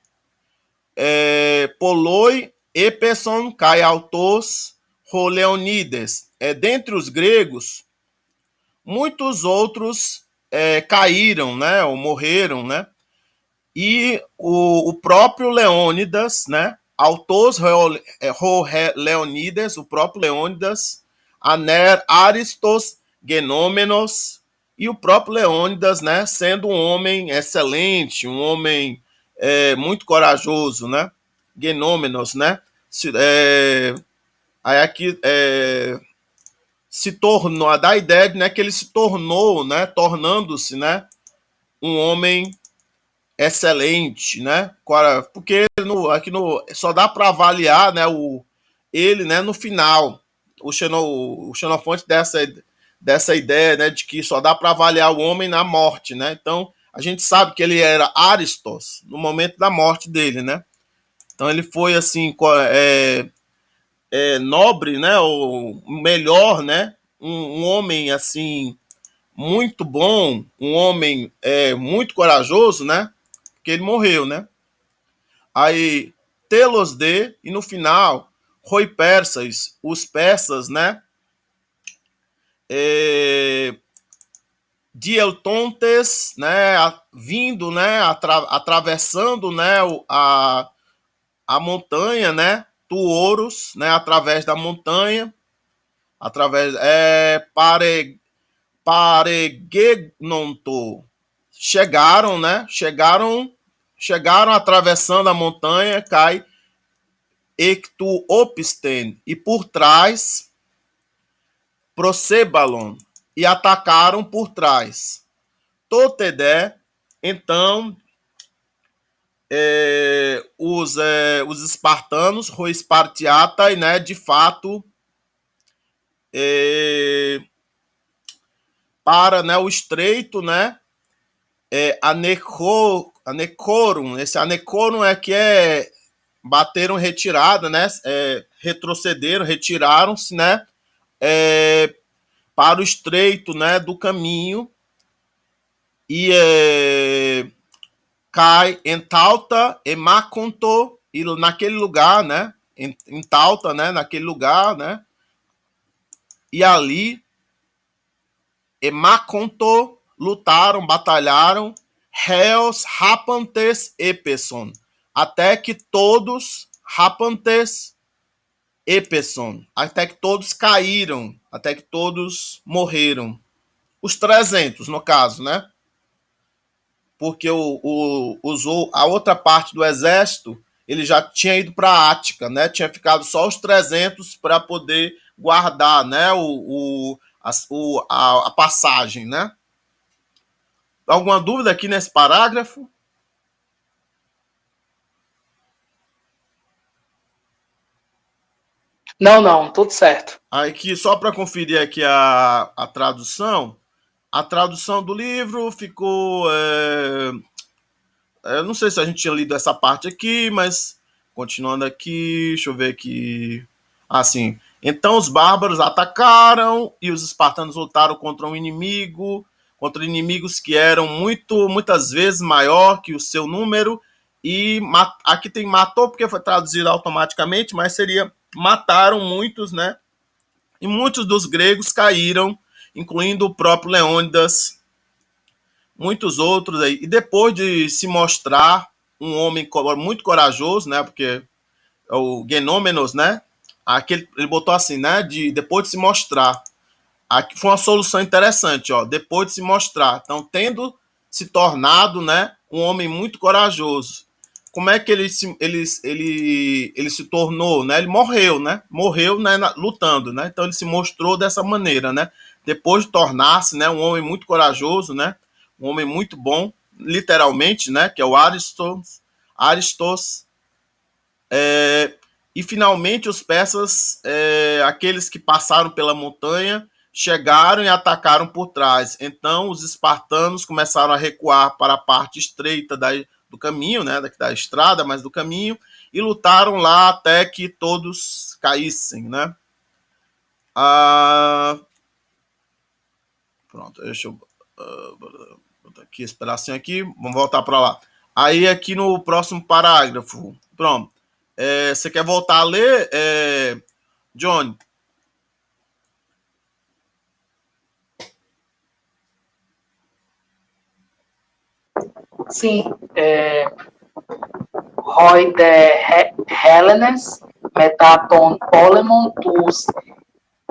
A: poloi, epeson, kai autos, ho Leonides. Dentre os gregos, muitos outros caíram, né? Ou morreram, né? E o próprio Leônidas, né? Autos ho Leonides, o próprio Leônidas, aner aristos genômenos, e o próprio Leônidas, né, sendo um homem excelente, um homem muito corajoso, né, genômenos, né, aí aqui se tornou, dá a ideia de, né, que ele se tornou, né, tornando-se, né, um homem excelente, né, porque aqui só dá para avaliar, né, ele, né, no final. O Xenofonte dessa ideia, né, de que só dá para avaliar o homem na morte, né? Então, a gente sabe que ele era Aristos no momento da morte dele, né? Então, ele foi, assim, nobre, né? Ou melhor, né? Um homem, assim, muito bom, um homem muito corajoso, né? Porque ele morreu, né? Aí, telos de, e no final, Roi Persas, os persas, né? Dieltontes, né, vindo, né, atravessando, né, a montanha, né, Tuoros, né, através da montanha, através Paregenonto, chegaram, né, chegaram atravessando a montanha, cai Ectuopisten, e por trás Procebalon, e atacaram por trás. Totedé, então, os espartanos, o Espartiatai, né, de fato, para, né, o estreito, né, Anecorum, esse Anecorum bateram retirada, né, retrocederam, retiraram-se, né, para o estreito, né, do caminho, e cai em Talta e Maconto, e naquele lugar, né, em Talta, né, naquele lugar, né, e ali e Maconto lutaram, batalharam, réus rapantes e person, até que todos rapantes e person, até que todos caíram, até que todos morreram. Os 300, no caso, né? Porque usou a outra parte do exército, ele já tinha ido para a Ática, né? Tinha ficado só os 300 para poder guardar, né? A passagem, né? Alguma dúvida aqui nesse parágrafo?
B: Não, tudo certo.
A: Aqui, só para conferir aqui a tradução do livro ficou... eu não sei se a gente tinha lido essa parte aqui, mas continuando aqui, deixa eu ver aqui. Assim, então os bárbaros atacaram e os espartanos lutaram contra inimigos que eram muitas vezes maior que o seu número, e aqui tem matou porque foi traduzido automaticamente, mas seria mataram muitos, né? E muitos dos gregos caíram, incluindo o próprio Leônidas, muitos outros aí. E depois de se mostrar um homem muito corajoso, né? Porque o Genômenos, né? Aqui ele botou assim, né? Depois de se mostrar. Aqui foi uma solução interessante, ó. Depois de se mostrar. Então, tendo se tornado, né? Um homem muito corajoso. Como é que ele se tornou, né? Ele morreu, né? Morreu, né? Lutando, né? Então ele se mostrou dessa maneira, né? Depois de tornar-se, né? Um homem muito corajoso, né? Um homem muito bom, literalmente, né? Que é o Aristos. E finalmente os persas, aqueles que passaram pela montanha, chegaram e atacaram por trás. Então os espartanos começaram a recuar para a parte estreita do caminho, né, da estrada, mas do caminho, e lutaram lá até que todos caíssem, né? Pronto, deixa eu botar aqui esse pedacinho aqui, vamos voltar para lá. Aí aqui no próximo parágrafo, pronto. Você quer voltar a ler, Johnny?
B: Sim, Roy de Helenes, Metaton Polemon, tus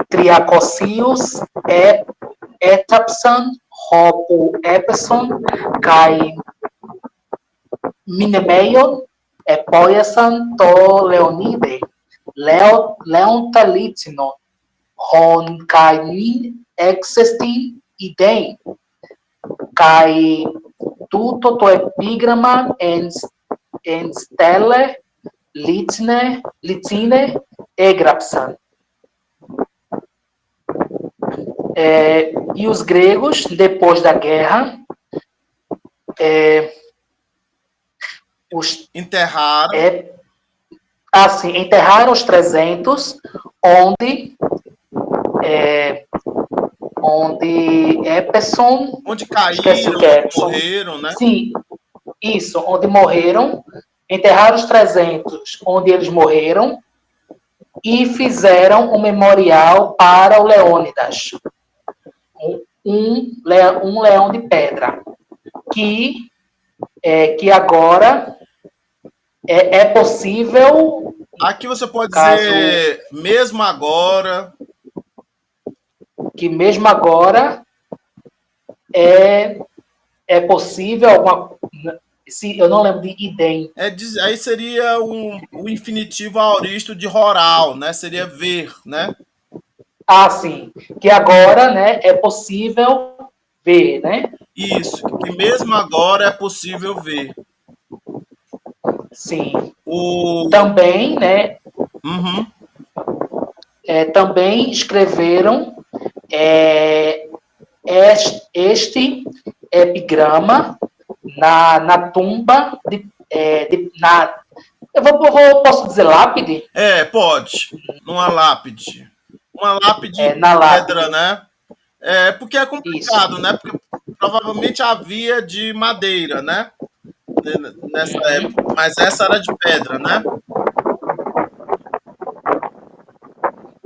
B: Triacosius, Etapson, Hopo Epson, Kai Minemeion, Epoiasan, To Leonide, Leontalitino, Hon Kai Min, Existin, Idem, Kai Tuto to epigrama en stelle litine egrapsan. E os gregos, depois da guerra,
A: enterraram.
B: Enterraram os 300, onde Epson...
A: Onde caíram, morreram, né?
B: Sim, isso, onde morreram, enterraram os 300, onde eles morreram, e fizeram um memorial para o Leônidas. um leão de pedra, que agora é possível,
A: Aqui você pode
B: caso
A: dizer mesmo agora.
B: que mesmo agora é possível alguma. Se eu não lembro de idem.
A: Aí seria o infinitivo aoristo de roral, né? Seria ver, né?
B: Ah, sim. Que agora, né, é possível ver, né?
A: Isso, que mesmo agora é possível ver.
B: Sim.
A: O...
B: Também, né?
A: Uhum.
B: Também escreveram este epigrama na tumba posso dizer lápide?
A: Pode. Numa lápide. Uma lápide de
B: Na
A: pedra,
B: lápide.
A: né? Porque é
B: Isso.
A: complicado, né? Porque provavelmente havia de madeira, né? Nessa época.
B: Uhum.
A: Mas essa era de pedra, né?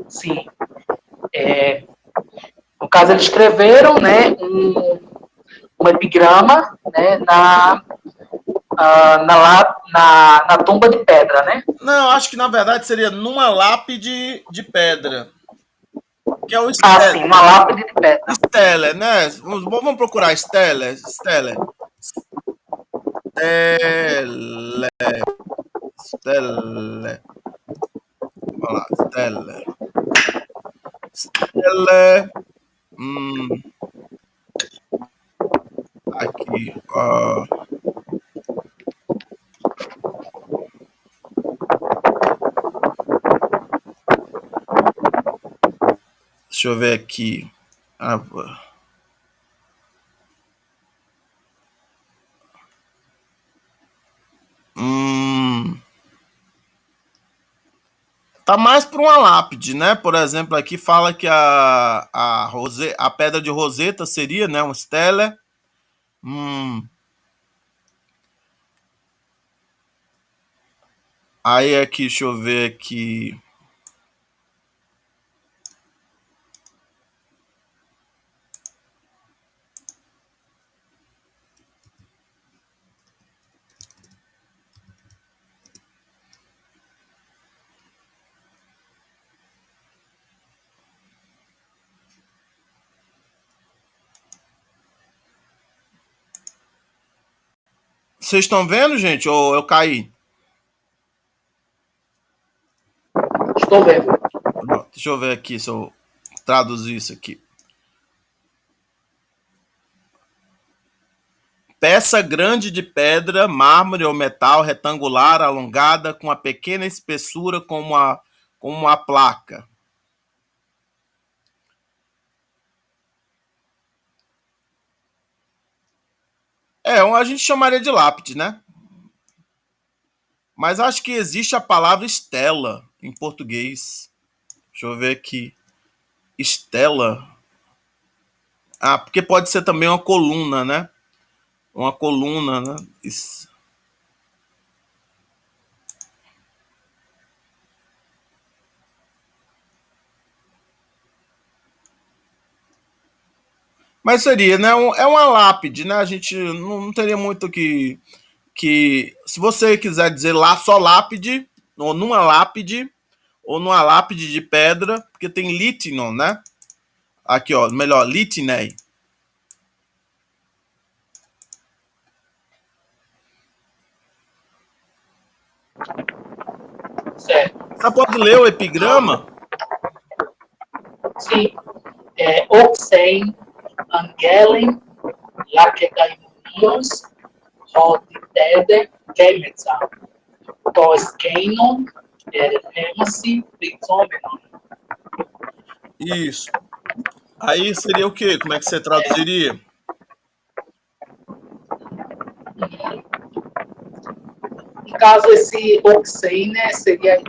B: Sim. No caso, eles escreveram, né, um epigrama, né, na tumba de pedra, né?
A: Não, acho que na verdade seria numa lápide de pedra. Que é o
B: Ah,
A: Stele.
B: sim, uma lápide de pedra.
A: Stele, né? Vamos procurar Stele. Stele. Stele. Stele. Vamos lá. Stele. Stele. Aqui. Deixa eu ver aqui. Tá mais para uma lápide, né? Por exemplo, aqui fala que a pedra de Roseta seria, né, um stele. Aí aqui, deixa eu ver aqui. Vocês estão vendo, gente? Ou eu caí?
B: Estou vendo.
A: Pronto, deixa eu ver aqui se eu traduzir isso aqui. Peça grande de pedra, mármore ou metal retangular, alongada, com uma pequena espessura como uma placa. A gente chamaria de lápide, né? Mas acho que existe a palavra estela em português. Deixa eu ver aqui. Estela. Porque pode ser também uma coluna, né? Uma coluna, né? Isso. Mas seria, né? É uma lápide, né? A gente não teria muito que. Se você quiser dizer lá só lápide, ou numa lápide de pedra, porque tem litinon, né? Aqui, ó, melhor, litinei.
B: Certo.
A: Você pode ler o epigrama?
B: Sim. Oxen, Angelen, Lakedaimonios, Roditede, Kemetsa, Toskeinon, Eremasi, Pixomenon.
A: Isso. Aí seria o quê? Como é que você traduziria?
B: No caso, esse Oxen, né, seria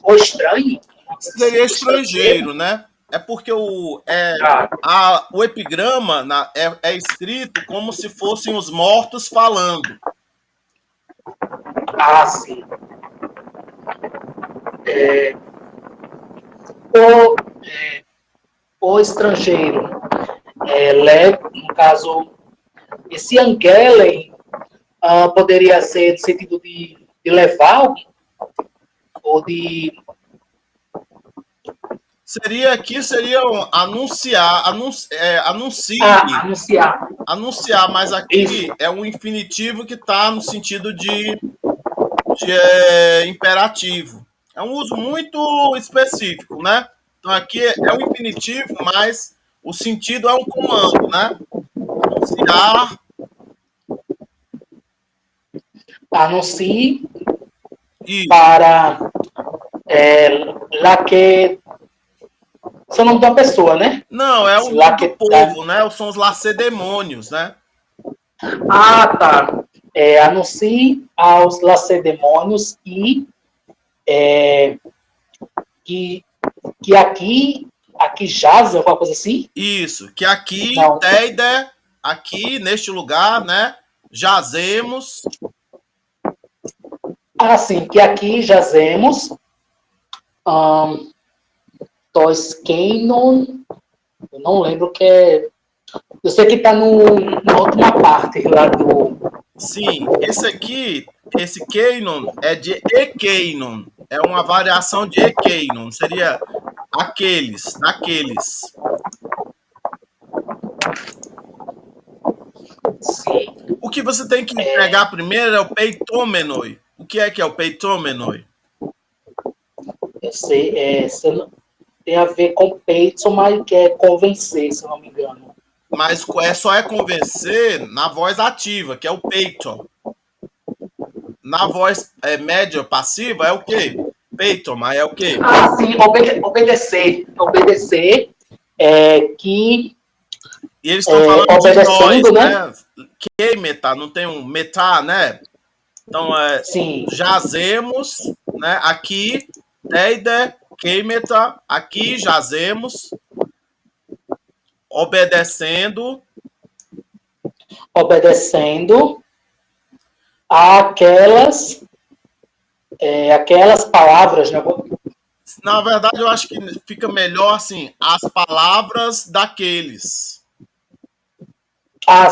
B: o estranho.
A: Seria estrangeiro, né? É porque o epigrama é escrito como se fossem os mortos falando.
B: Ah, sim. O estrangeiro. No caso, esse angelen poderia ser no sentido de levar alguém, ou de...
A: Seria anunciar, anuncie,
B: anunciar.
A: anunciar, mas
B: Isso.
A: aqui é um infinitivo que está no sentido de imperativo. É um uso muito específico, né? Então aqui é um infinitivo, mas o sentido é um comando, né? Anunciar.
B: Anuncie
A: Isso.
B: para lá que... Esse é o nome da pessoa, né?
A: Não, é o
B: Lá
A: nome do
B: que tá...
A: povo, né? São os lacedemônios, né?
B: Tá. Anuncie aos lacedemônios que, que aqui jaz, alguma coisa assim?
A: Isso, que aqui,
B: Não.
A: Teide, aqui neste lugar, né? Jazemos.
B: Sim, que aqui jazemos Tois Keinon, eu não lembro o que é. Eu sei que está na última parte lá do.
A: Sim, esse aqui, esse Keinon é de Ekeinon. É uma variação de Ekeinon. Seria aqueles, naqueles.
B: Sim,
A: O que você tem que pegar primeiro é o peitomenoi. O que é o peitomenoi?
B: eu sei. Tem a ver com peito, mas que é convencer, se eu não me engano.
A: Mas só é convencer na voz ativa, que é o peito. Na voz média passiva é o quê? Peito, mas é o quê?
B: Sim, obedecer. Obedecer que
A: E eles estão falando de nós,
B: obedecendo, né?
A: né? Que meta, não tem um metá, né? Então,
B: Sim,
A: jazemos, né? Aqui, teide, queimeta, aqui jazemos, obedecendo.
B: obedecendo àquelas, aquelas palavras, né?
A: Na verdade, eu acho que fica melhor assim, as palavras daqueles.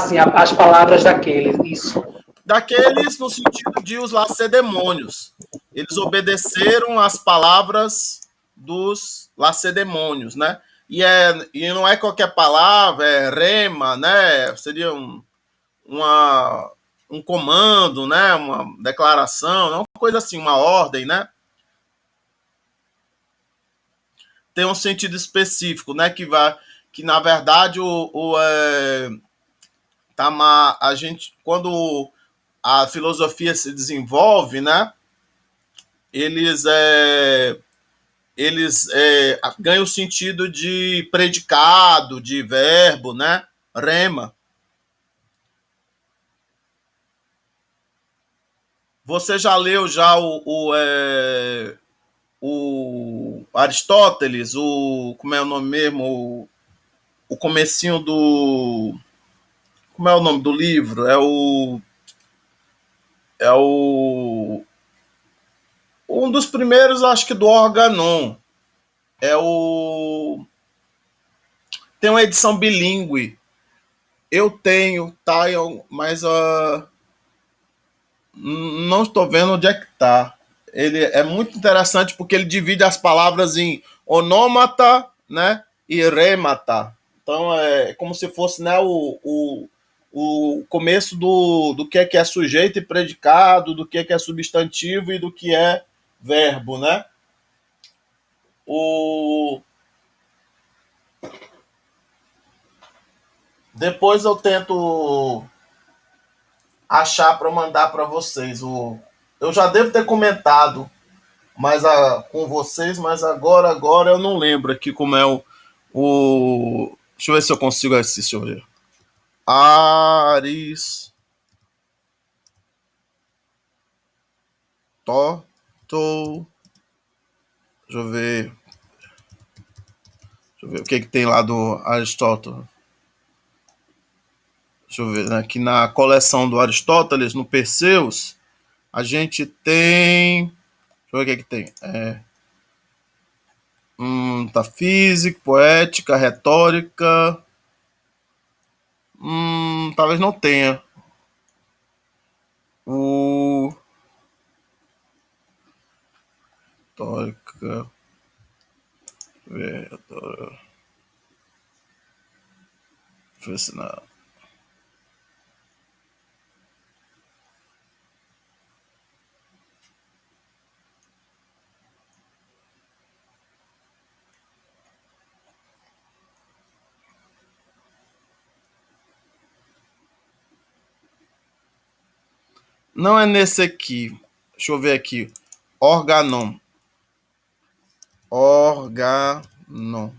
B: Sim, as palavras daqueles, isso.
A: Daqueles no sentido de os lacedemônios. Eles obedeceram às palavras dos lacedemônios, né? E não é qualquer palavra, é rema, né? Seria um comando, né? Uma declaração, uma coisa assim, uma ordem, né? Tem um sentido específico, né? Que na verdade a gente quando a filosofia se desenvolve, né? Eles ganham o sentido de predicado, de verbo, né? Rema. Você já leu já o Aristóteles, como é o nome mesmo? O comecinho do... Como é o nome do livro? É o... Um dos primeiros, acho que do Organon. É o... Tem uma edição bilíngue. Eu tenho, tá? Mas não estou vendo onde é que tá. Ele é muito interessante porque ele divide as palavras em onômata, né, e remata. Então é como se fosse, né, o começo do que é sujeito e predicado, do que é substantivo e do que é verbo, né? O Depois eu tento achar para mandar para vocês. Eu já devo ter comentado com vocês, mas agora eu não lembro aqui como é deixa eu ver se eu consigo assistir. Deixa eu ver. Aristóteles. Deixa eu ver. Deixa eu ver o que tem lá do Aristóteles. Deixa eu ver, né? Aqui na coleção do Aristóteles, no Perseus, a gente tem. Deixa eu ver o que tem. Tá física, poética, retórica. Talvez não tenha. O Tórica vereadora. Deixa eu ver se não. Não é nesse aqui. Deixa eu ver aqui. Organon. Organon.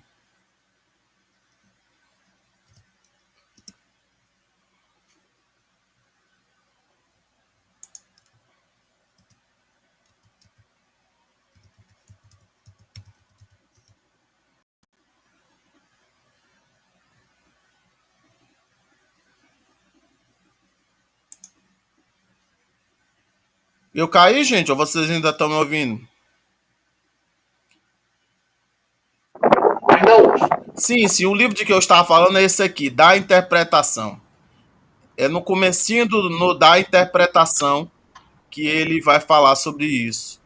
A: Eu caí, gente, ou vocês ainda estão me ouvindo?
B: Ainda hoje.
A: Sim, o livro de que eu estava falando é esse aqui, da interpretação. É no comecinho da interpretação que ele vai falar sobre isso.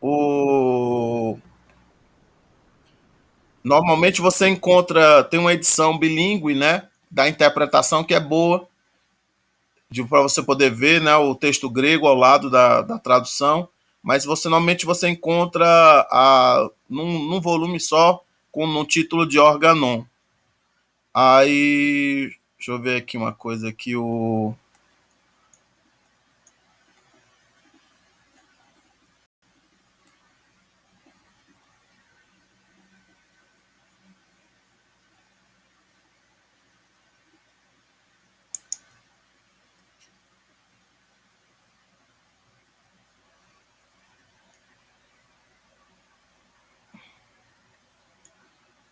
A: O... Normalmente você encontra, tem uma edição bilíngue, né, da interpretação que é boa, para você poder ver, né, o texto grego ao lado da tradução, mas você normalmente você encontra num volume só, com no título de Organon. Aí, deixa eu ver aqui uma coisa aqui,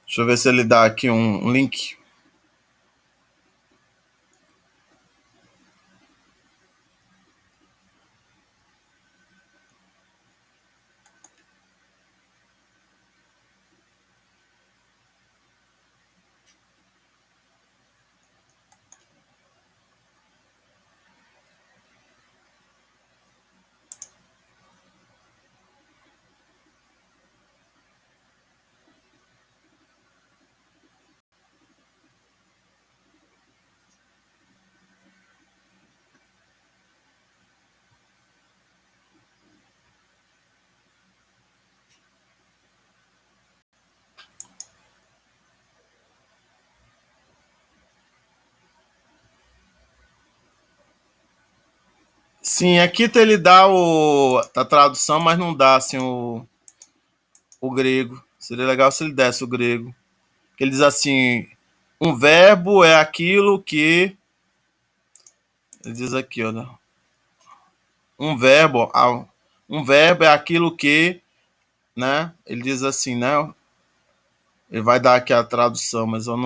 A: deixa eu ver se ele dá aqui um link. Sim, aqui ele dá a tradução, mas não dá assim o grego. Seria legal se ele desse o grego. Ele diz assim: um verbo é aquilo que. Ele diz aqui, olha. Um verbo, um verbo é aquilo que, né? Ele diz assim, né? Ele vai dar aqui a tradução, mas eu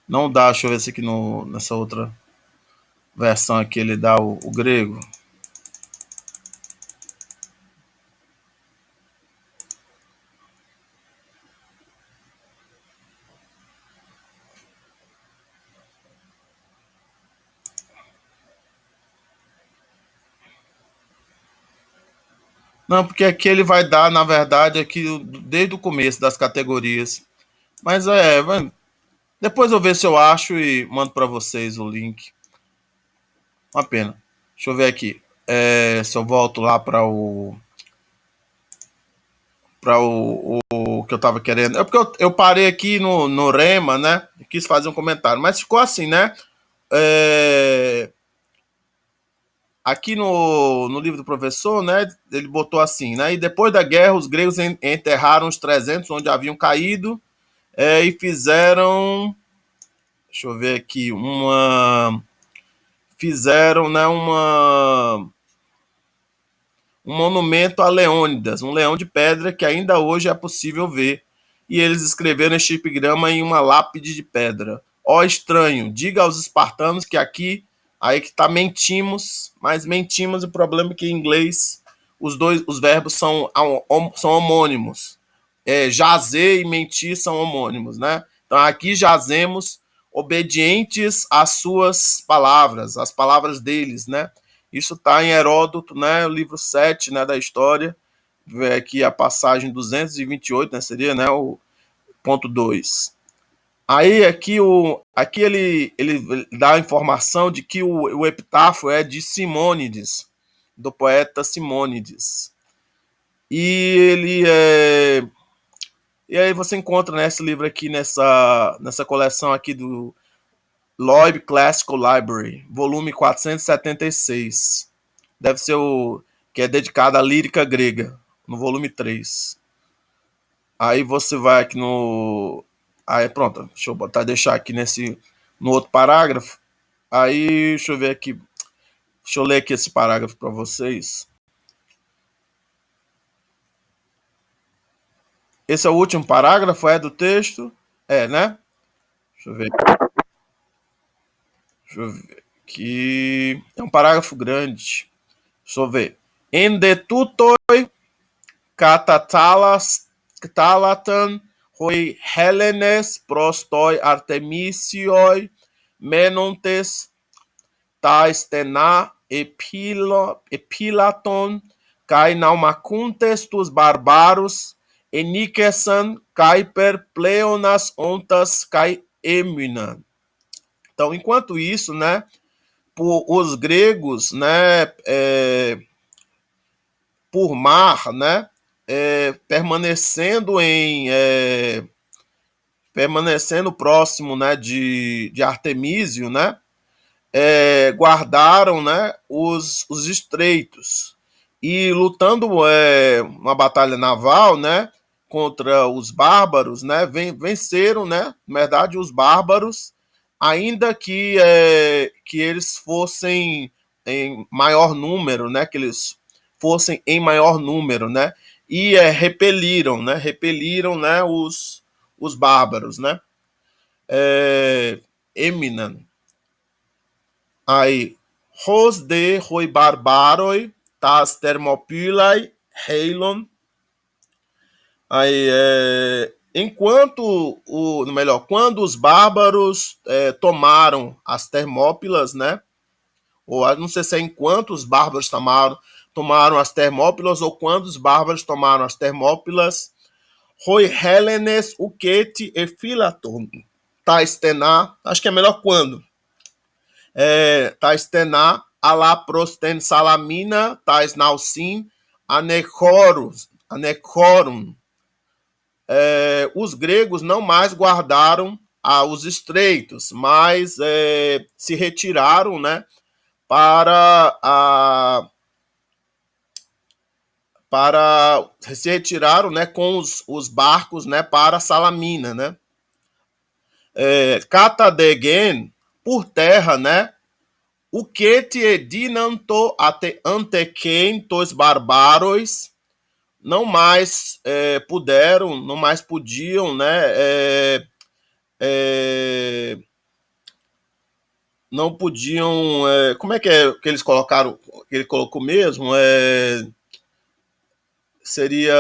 A: não dá. Deixa eu ver se aqui nessa outra versão aqui ele dá o grego. Não, porque aqui ele vai dar, na verdade, aqui desde o começo das categorias. Mas depois eu ver se eu acho e mando para vocês o link. Uma pena. Deixa eu ver aqui. Se eu volto lá para o que eu estava querendo. É porque eu parei aqui no Rema, né? E quis fazer um comentário. Mas ficou assim, né? Aqui no livro do professor, né? Ele botou assim, né? E depois da guerra, os gregos enterraram os 300 onde haviam caído e fizeram. Deixa eu ver aqui. Fizeram, né? Um monumento a Leônidas, um leão de pedra que ainda hoje é possível ver. E eles escreveram este epigrama em uma lápide de pedra. Ó estranho, diga aos espartanos que aqui, aí que tá, mentimos, mas mentimos, o problema é que em inglês os verbos são homônimos. Jazer e mentir são homônimos, né? Então aqui jazemos obedientes às suas palavras, às palavras deles, né? Isso está em Heródoto, né, o livro 7, né, da história, aqui a passagem 228, né, seria, né, o ponto 2. Aí aqui ele dá a informação de que o epitáfio é de Simônides, do poeta Simônides. E ele e aí você encontra nesse livro aqui, nessa coleção aqui do Loeb Classical Library, volume 476. Deve ser o que é dedicado à lírica grega, no volume 3. Aí você vai aqui no... Aí pronto, deixa eu deixar aqui no outro parágrafo. Aí, deixa eu ver aqui. Deixa eu ler aqui esse parágrafo para vocês. Esse é o último parágrafo, do texto? Né? Deixa eu ver. Deixa eu ver aqui. É um parágrafo grande. Deixa eu ver. Endetutoi katathalatan hoi Helenes prostoi Artemisioi menontes ta stena epilaton kai naumacuntes tus barbaros enicesan kai per pleonas ontas kai eminan. Então, enquanto isso, né, os gregos, né, por mar, né, permanecendo próximo, né, de Artemísio, né, guardaram, né, os estreitos e lutando uma batalha naval, né, contra os bárbaros, né, venceram, né, na verdade, os bárbaros, ainda que eles fossem em maior número, né, que eles fossem em maior número, né, e repeliram, né, os bárbaros, né, Eminan. Aí, hos de hoi barbaroi, tas thermopylae, heilon. Aí, quando os bárbaros tomaram as Termópilas, né? Ou não sei se é enquanto os bárbaros tomaram as Termópilas ou quando os bárbaros tomaram as Termópilas, hoi Helenes, uquete e filaton, tais tená, acho que é melhor quando. Tais tená, alá prosten salamina, tais nausim, anecorum. Os gregos não mais guardaram os estreitos, mas se retiraram, né, se retiraram, né, com os barcos, né, para Salamina, né. Catadegen, por terra, né, o que te edinanto antequem tos barbaros não mais podiam, né, não podiam, como é que eles colocaram, que ele colocou mesmo, seria,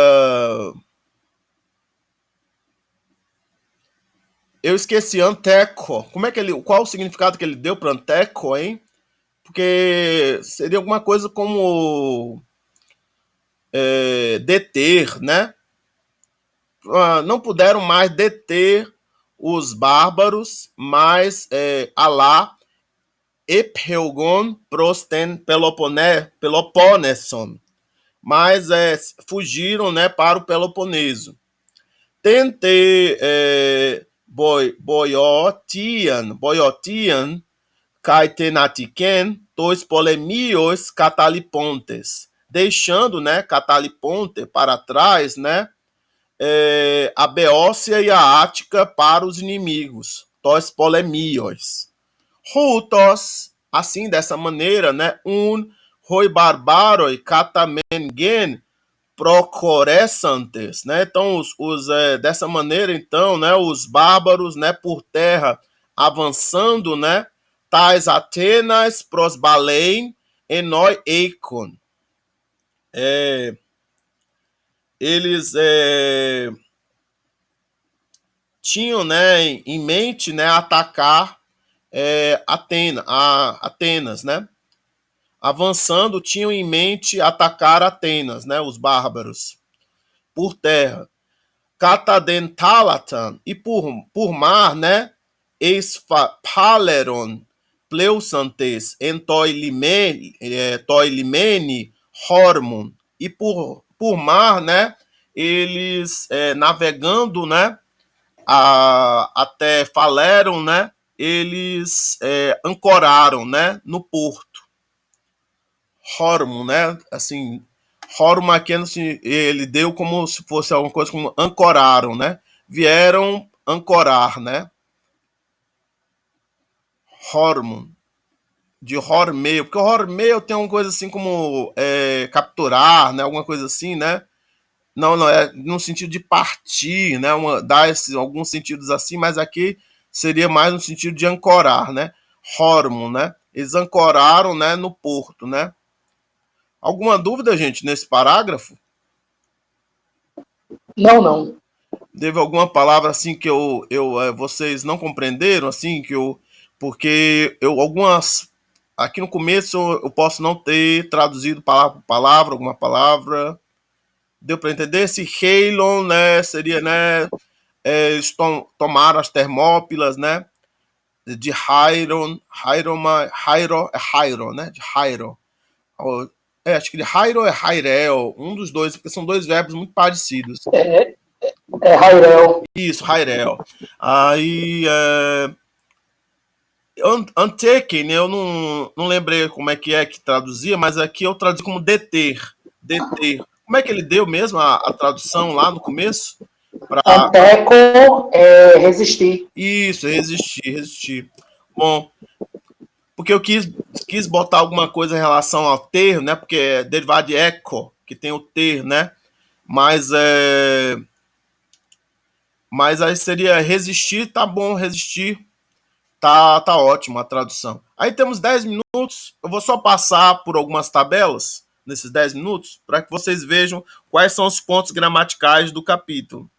A: eu esqueci, anteco, qual o significado que ele deu para anteco, hein? Porque seria alguma coisa como deter, né? Não puderam mais deter os bárbaros, mas Alá Ephelgon prosten Peloponeson, mas fugiram, né, para o Peloponeso. Tente Boiotian Caetenatiken tois polemios Catalipontes, deixando, né, Cataliponte para trás, né, a Beócia e a Ática para os inimigos, tois polemios. Rutos, assim, dessa maneira, né, roi barbaroi catamengen procoressantes, né, então dessa maneira, então, né, os bárbaros, né, por terra, avançando, né, tais Atenas prosbalein enoi eikon. Eles tinham, né, em mente, né, atacar Atenas, né? Avançando, tinham em mente atacar Atenas, né, os bárbaros, por terra. Catadentalatan, e por mar, né, Espaleron, Pleusantes, Toilimene, Hormon, e por mar, né, eles navegando, né, até Faleron, né, eles ancoraram, né, no porto. Hormon, né, assim, Hormon aqui ele deu como se fosse alguma coisa como ancoraram, né, vieram ancorar, né, Hormon, de hormeio, porque o hormeio tem uma coisa assim como capturar, né, alguma coisa assim, né, não, é no sentido de partir, né, dá alguns sentidos assim, mas aqui seria mais no sentido de ancorar, né, Hormon, né, eles ancoraram, né, no porto, né. Alguma dúvida, gente, nesse parágrafo?
B: Não, não.
A: Teve alguma palavra assim que vocês não compreenderam, assim, porque algumas, aqui no começo eu posso não ter traduzido palavra por palavra, alguma palavra, deu para entender? Esse Heilon, né, seria, né, eles tomaram as Termópilas, né, de Hairon, Hairon, né, de Hairon, acho que de Hairon é Hairel, um dos dois, porque são dois verbos muito parecidos.
B: Rairel.
A: Isso, Hairel. Aí, Anteken, eu não lembrei como é que traduzia, mas aqui eu traduzi como deter. Deter. Como é que ele deu mesmo a tradução lá no começo?
B: Anteco é resistir.
A: Isso, resistir. Bom, porque eu quis botar alguma coisa em relação ao ter, né? Porque é derivado de eco, que tem o ter, né? Mas mas aí seria resistir, tá bom, resistir, tá ótimo a tradução. Aí temos 10 minutos, eu vou só passar por algumas tabelas nesses 10 minutos, para que vocês vejam quais são os pontos gramaticais do capítulo.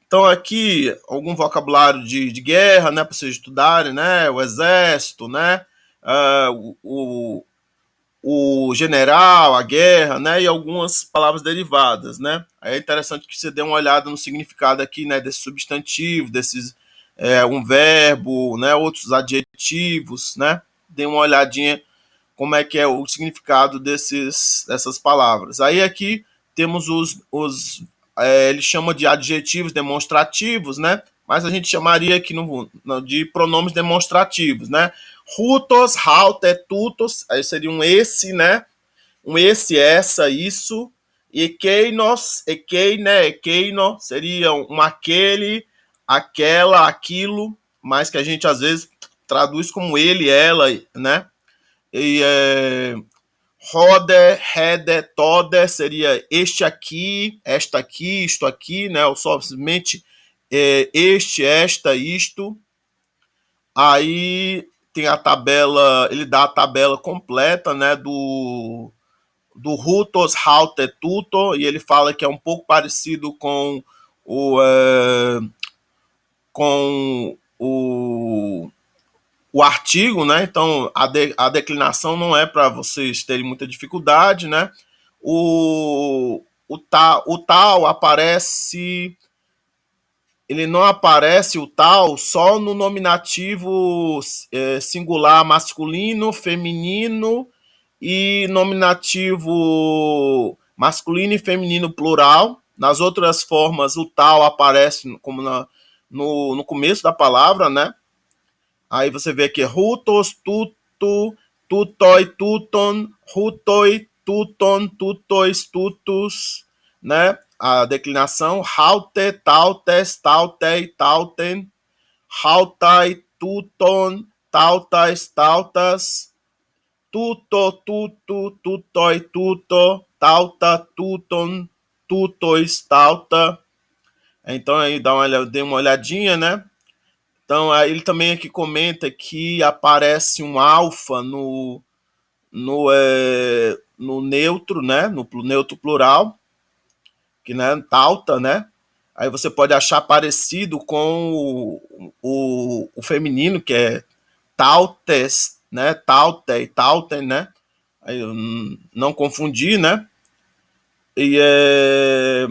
A: Então aqui, algum vocabulário de guerra, né, para vocês estudarem, né, o exército, né, o general, a guerra, né, e algumas palavras derivadas, né. Aí é interessante que você dê uma olhada no significado aqui, né, desse substantivo, desses um verbo, né, outros adjetivos, né. Dê uma olhadinha como é que é o significado dessas palavras. Aí aqui temos ele chama de adjetivos demonstrativos, né? Mas a gente chamaria aqui de pronomes demonstrativos, né? Rutos, haute, tutos, aí seria um esse, né? Um esse, essa, isso. Ekeinos, ekeine, ekeino, seria um aquele, aquela, aquilo, mas que a gente às vezes traduz como ele, ela, né? E rode, rede, tode seria este aqui, esta aqui, isto aqui, né? Ou só simplesmente este, esta, isto. Aí tem a tabela, ele dá a tabela completa, né? Do Rutos, Haute, Tuto, e ele fala que é um pouco parecido com o artigo, né? Então a declinação não é para vocês terem muita dificuldade, né? O tal aparece, ele não aparece o tal só no nominativo singular masculino, feminino e nominativo masculino e feminino plural. Nas outras formas, o tal aparece como no começo da palavra, né? Aí você vê aqui rutos, tuto, tutoi, tuton, rutoi, tuton, tutois, tutus, né? A declinação haute, tautes, tautei, tauten, hautai, tuton, tautais, tautas, tuto, tuto, tutoi, tuto, tauta, tuton, tutois, tauta. Então aí dê uma olhadinha, né? Então, aí ele também aqui comenta que aparece um alfa no neutro, né? No neutro plural, que né, tauta, né? Aí você pode achar parecido com o feminino, que é tautes, né? Taute, tauten, né? Aí eu não confundi, né? E é...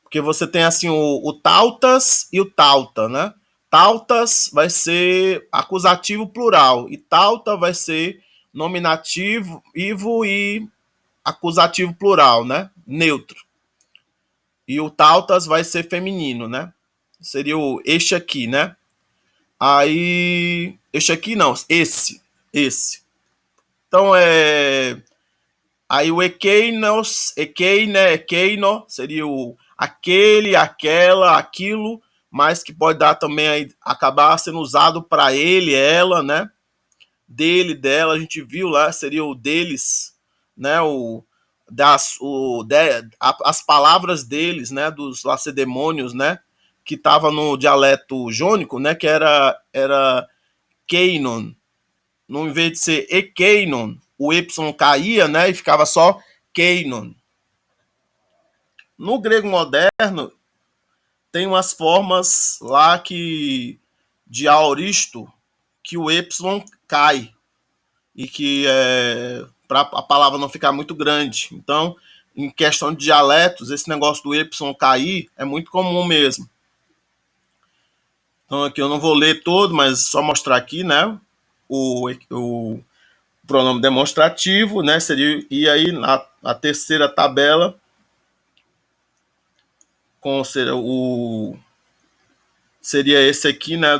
A: Porque você tem assim o tautas e o tauta, né? Tautas vai ser acusativo plural e tauta vai ser nominativo e acusativo plural, né? Neutro. E o tautas vai ser feminino, né? Seria o este aqui, né? Aí este aqui não, esse. Então aí o ekeinos, ekeine, ekeino seria o aquele, aquela, aquilo, mas que pode dar também aí, acabar sendo usado para ele, ela, né? Dele, dela, a gente viu lá, seria o deles, né? As palavras deles, né? Dos lacedemônios, né? Que estava no dialeto jônico, né? Que era keinon. No em vez de ser ekeinon, o Y caía, né? E ficava só keinon. No grego moderno, tem umas formas lá de aoristo que o Y cai e que para a palavra não ficar muito grande. Então, em questão de dialetos, esse negócio do Y cair é muito comum mesmo. Então, aqui eu não vou ler todo, mas só mostrar aqui, né? O pronome demonstrativo, né? Seria, e aí na terceira tabela, seria esse aqui, né?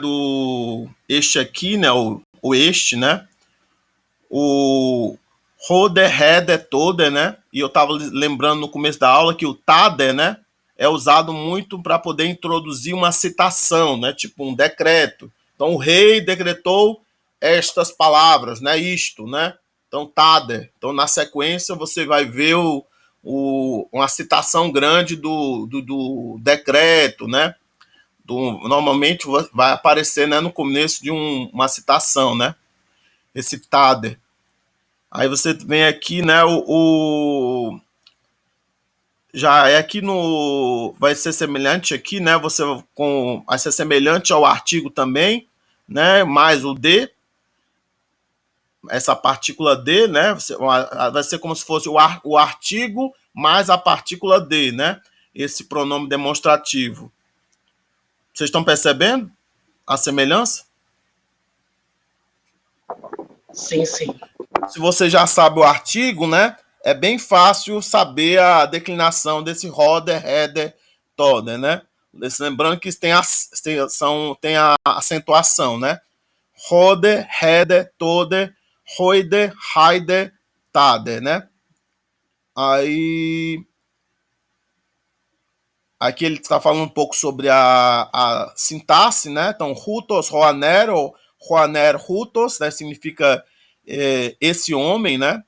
A: Este aqui, né? O este, né? O Rode, Rede, Tode, né? E eu estava lembrando no começo da aula que o Tade, né? É usado muito para poder introduzir uma citação, né? Tipo um decreto. Então o rei decretou estas palavras, né? Isto, né? Então Tade. Então na sequência você vai ver uma citação grande do decreto, né? Normalmente vai aparecer, né, no começo de uma citação, né? Esse Tade. Aí você vem aqui, né, já é aqui no vai ser semelhante aqui, né? Vai ser semelhante ao artigo também, né? Mais o D, essa partícula D, né? Vai ser como se fosse o artigo mais a partícula D, né? Esse pronome demonstrativo. Vocês estão percebendo a semelhança?
B: Sim, sim.
A: Se você já sabe o artigo, né? É bem fácil saber a declinação desse roder, header, toder, né? Lembrando que tem a acentuação, né? Roder, header, toder, roider, heider, tader, né? Aí aqui ele está falando um pouco sobre a sintaxe, né? Então, hutos, roaner, ou roaner hutos, né? Significa esse homem, né?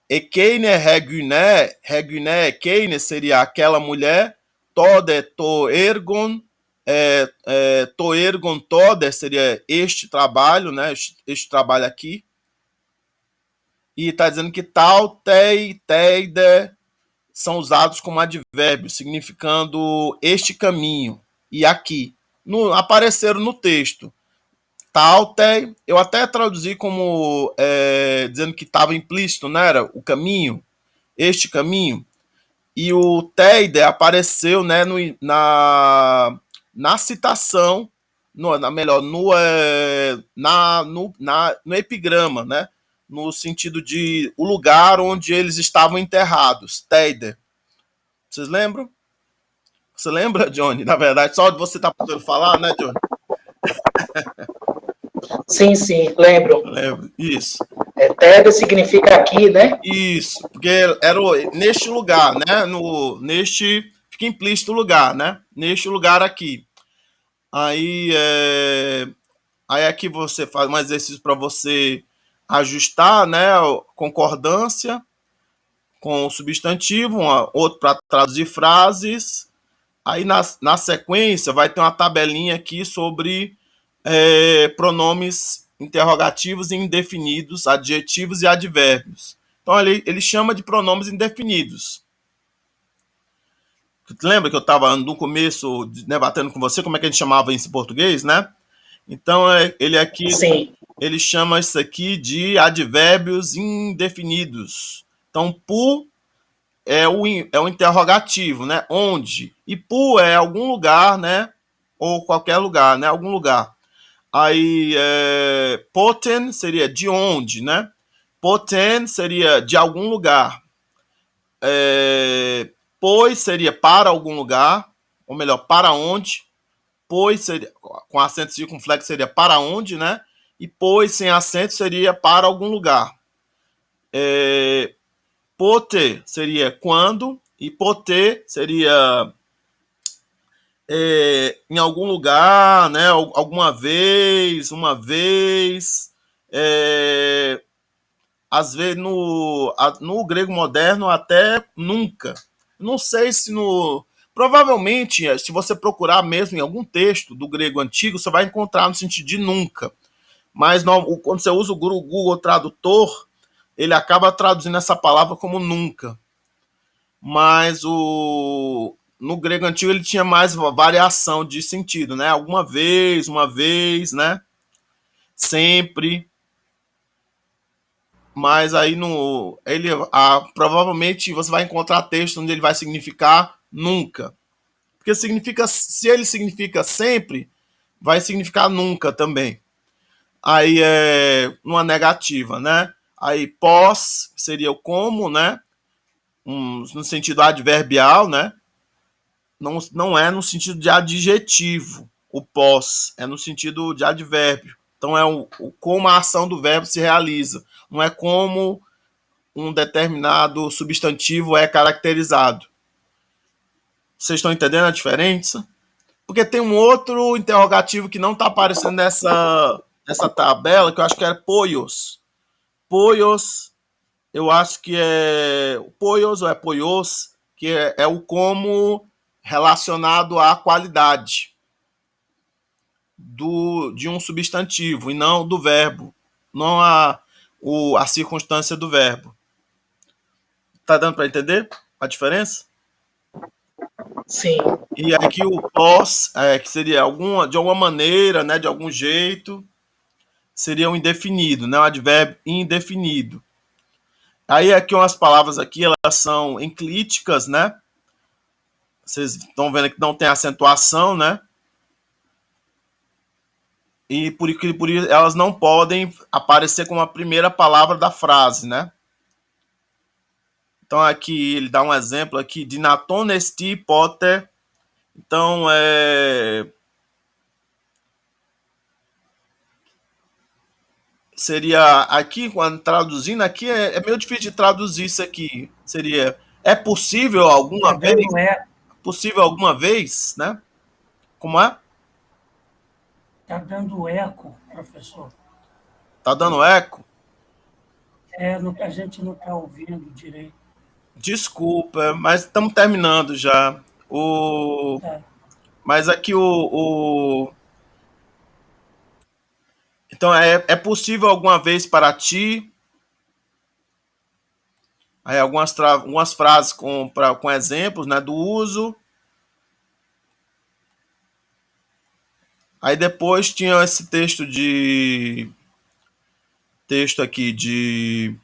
A: Ekeine reguné, reguné ekeine seria aquela mulher, tode toergon, toergon tode seria este trabalho, né? Este trabalho aqui. E está dizendo que tal, tei, teide são usados como advérbios, significando este caminho e aqui. Apareceram no texto. Taute, eu até traduzi como dizendo que estava implícito, não era? O caminho, este caminho. E o teide apareceu, né, na citação, no epigrama, né? No sentido de o lugar onde eles estavam enterrados, teide. Vocês lembram? Você lembra, Johnny? Na verdade, só de você estar podendo falar, né, Johnny?
B: Sim, sim, lembro.
A: Lembro. Isso.
B: Tebe significa aqui, né?
A: Isso, porque era neste lugar, né? Neste, fica implícito lugar, né? Neste lugar aqui. Aí, aí aqui você faz um exercício para você ajustar, né? A concordância com o substantivo, outro para traduzir frases. Aí na sequência vai ter uma tabelinha aqui sobre pronomes interrogativos e indefinidos, adjetivos e advérbios. Então ele chama de pronomes indefinidos. Lembra que eu estava no começo debatendo com você como é que a gente chamava isso em português, né? Então, ele aqui,
B: Sim.
A: ele chama isso aqui de advérbios indefinidos. Então, por é o interrogativo, né? Onde? E por é algum lugar, né? Ou qualquer lugar, né? Algum lugar. Aí, poten seria de onde, né? Poten seria de algum lugar. Pois seria para algum lugar, ou melhor, para onde. Pois seria, com acento circunflexo seria para onde, né? E pois sem acento seria para algum lugar. Poter seria quando, e poter seria em algum lugar, né? Alguma vez, uma vez. Às vezes no grego moderno até nunca. Não sei se no. Provavelmente, se você procurar mesmo em algum texto do grego antigo, você vai encontrar no sentido de nunca. Mas quando você usa o Google Tradutor, ele acaba traduzindo essa palavra como nunca. Mas no grego antigo ele tinha mais variação de sentido, né? Alguma vez, uma vez, né? Sempre. Mas aí provavelmente você vai encontrar texto onde ele vai significar nunca. Porque se ele significa sempre, vai significar nunca também. Aí numa negativa, né? Aí pós seria o como, né? No sentido adverbial, né? Não é no sentido de adjetivo, o pós, é no sentido de advérbio. Então é como a ação do verbo se realiza, não é como um determinado substantivo é caracterizado. Vocês estão entendendo a diferença? Porque tem um outro interrogativo que não está aparecendo nessa tabela, que eu acho que é poios. Poios, eu acho que é poios ou é poios, que é o como relacionado à qualidade de um substantivo e não do verbo, não a circunstância do verbo. Tá dando para entender a diferença?
B: Sim.
A: E aqui o pós, que seria de alguma maneira, né, de algum jeito, seria um indefinido, né, um advérbio indefinido. Aí aqui umas palavras aqui, elas são enclíticas, né? Vocês estão vendo que não tem acentuação, né? E por isso elas não podem aparecer como a primeira palavra da frase, né? Então aqui ele dá um exemplo aqui de naton esti poter. Então seria aqui, quando traduzindo aqui, é meio difícil de traduzir isso aqui. Seria possível alguma vez? Possível alguma vez, né? Como é?
C: Está dando eco, professor.
A: Tá dando eco?
C: A gente não está ouvindo direito.
A: Desculpa, mas estamos terminando já.
C: Tá.
A: Mas aqui então é possível alguma vez para ti? Aí algumas frases com exemplos, né, do uso. Aí depois tinha esse texto aqui de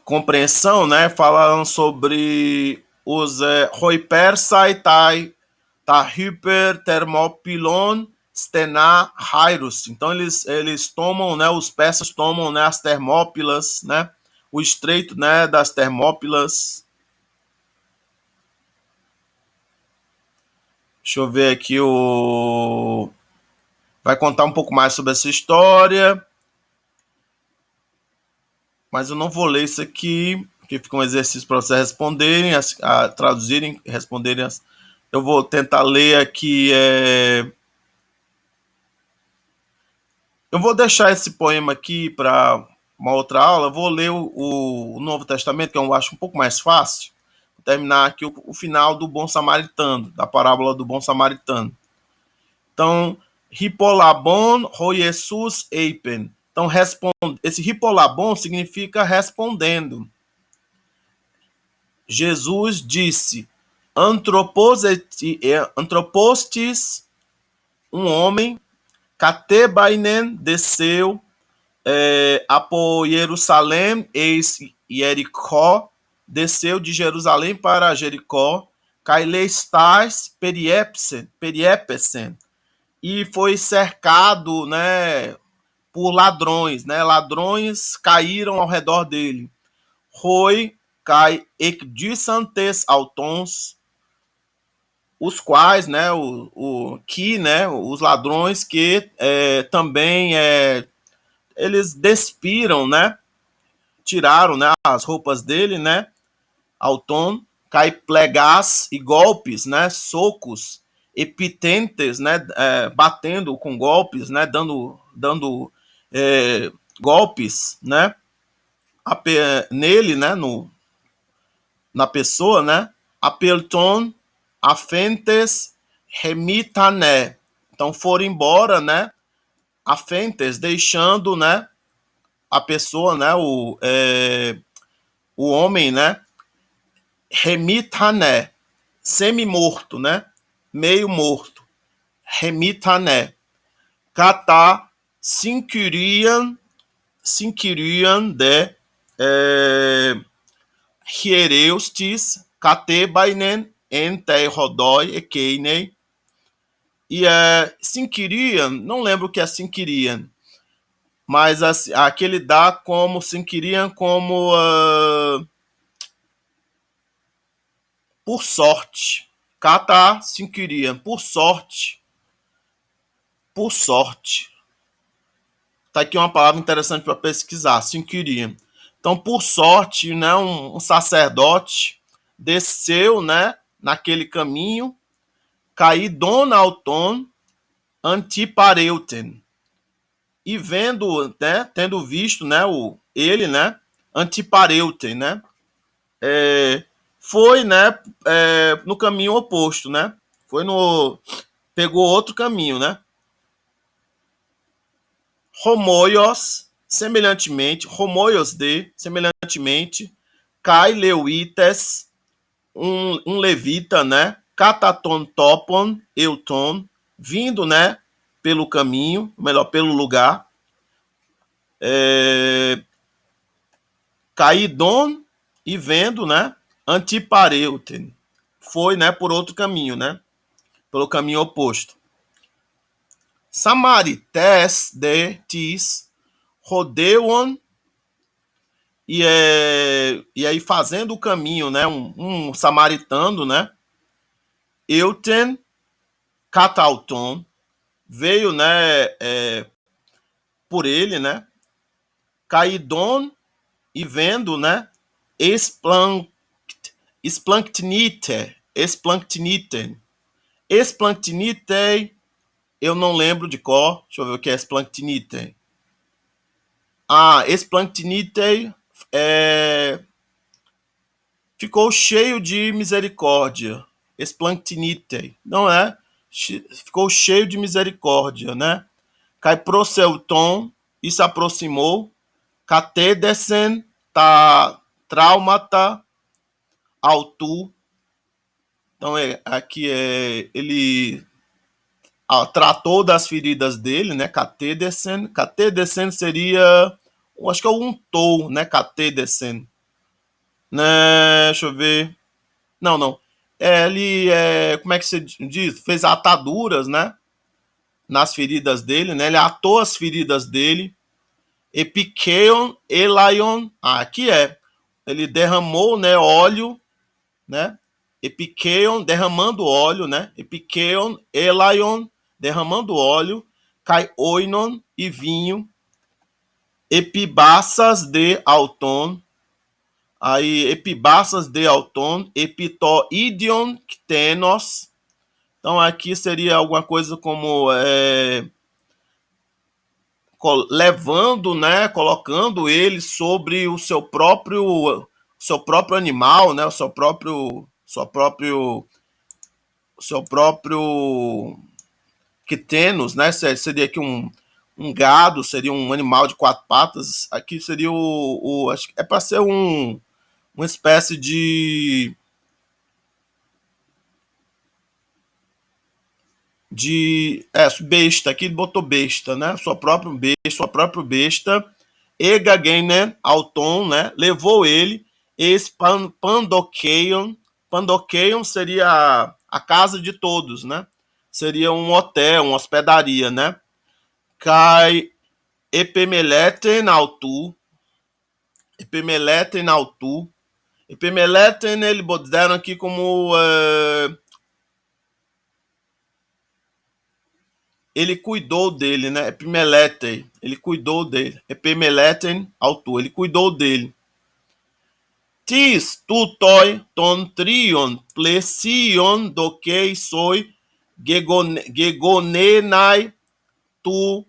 A: compreensão, né, falando sobre os Roipersai tá hyper thermopylon stena hyrus. Então eles tomam, né, os persas tomam, né, as Termópilas, né, o estreito, né, das Termópilas. Deixa eu ver aqui vai contar um pouco mais sobre essa história. Mas eu não vou ler isso aqui, porque fica um exercício para vocês responderem, traduzirem, responderem. Eu vou tentar ler aqui. Eu vou deixar esse poema aqui para uma outra aula. Eu vou ler o Novo Testamento, que eu acho um pouco mais fácil. Vou terminar aqui o final do Bom Samaritano, da parábola do Bom Samaritano. Então, Hipolabon Roiesus Eipen. Então, esse Hipolabon significa respondendo. Jesus disse, antropostes um homem, catebainen desceu apo Jerusalém, eis Jericó, desceu de Jerusalém para Jericó, cailestais periepesen, e foi cercado, né, por ladrões, né? Ladrões caíram ao redor dele. Roi cai ekdisantes autons, os quais, né, né, os ladrões que também eles despiram, né, tiraram, né, as roupas dele, né, auton, cai plegás e golpes, né, socos, epitentes, né, batendo com golpes, né, dando golpes, né, nele, né, na pessoa, né, apelton, afentes, remitané. Então foram embora, né, afentes, deixando, né, a pessoa, né, o homem, né, remitané, semi-morto, né, meio morto, remitané. Kata sinkirian de hiereustis katebainen entei rodoi ekeinei. E sinkirian, não lembro o que é sinkirian, mas aqui ele dá como sinkirian como por sorte. Kata sinkirian, por sorte. Por sorte. Tá aqui uma palavra interessante para pesquisar, sinkirian. Então, por sorte, né, um sacerdote desceu, né, naquele caminho, caidon auton antipareuten. E vendo, né, tendo visto, né, ele, né, antipareuten, né, foi, né, no caminho oposto, né, pegou outro caminho, né. Semelhantemente, cai leuites, um levita, né, cataton topon, euton, vindo, né, pelo caminho, melhor, pelo lugar, caidon, e vendo, né, antipareuten, foi, né, por outro caminho, né, pelo caminho oposto. Samarites de tis rodeuon, e aí fazendo o caminho, né, um samaritano, né, euten catauton, veio, né, por ele, né, caidon, e vendo, né, esplanctinite, eu não lembro de cor, deixa eu ver o que é esplanctinite. Esplanctinite ficou cheio de misericórdia. Esplanctinite, não é? Ficou cheio de misericórdia, né? Cai proseuton, e se aproximou. Catedesen, traumata, autu. Então, aqui ele tratou das feridas dele, né? Catedesen seria, acho que é o untou, né? Catedesen. Né? Deixa eu ver. Não. Ele, como é que se diz? Fez ataduras, né? Nas feridas dele, né? Ele atou as feridas dele. Epikeion, elaion. Aqui ele derramou, né? Óleo, né? Epikeion, derramando óleo, né? Epikeion, elaion, derramando óleo. Kai oinon, e vinho. Epibassas de auton. Aí, epibassas de auton, epitoidion ktenos. Então, aqui seria alguma coisa como levando, né, colocando ele sobre o seu próprio animal, né, o seu próprio ktenos, né, seria aqui um gado, seria um animal de 4 patas. Aqui seria acho que é para ser uma espécie de besta, aqui ele botou besta, né? Sua própria besta, Egagenen Auton, né? Levou ele, Pandokeion. Pandokeion seria a casa de todos, né? Seria um hotel, uma hospedaria, né? Kai Epemeleten Autu, Epemeleten Autu. Epemeleten, ele deram aqui como ele cuidou dele, né? Epimelete, ele cuidou dele. Epimeleten autor, ele cuidou dele. Tis tutoi ton trion plesion dokei soi gegonenai tu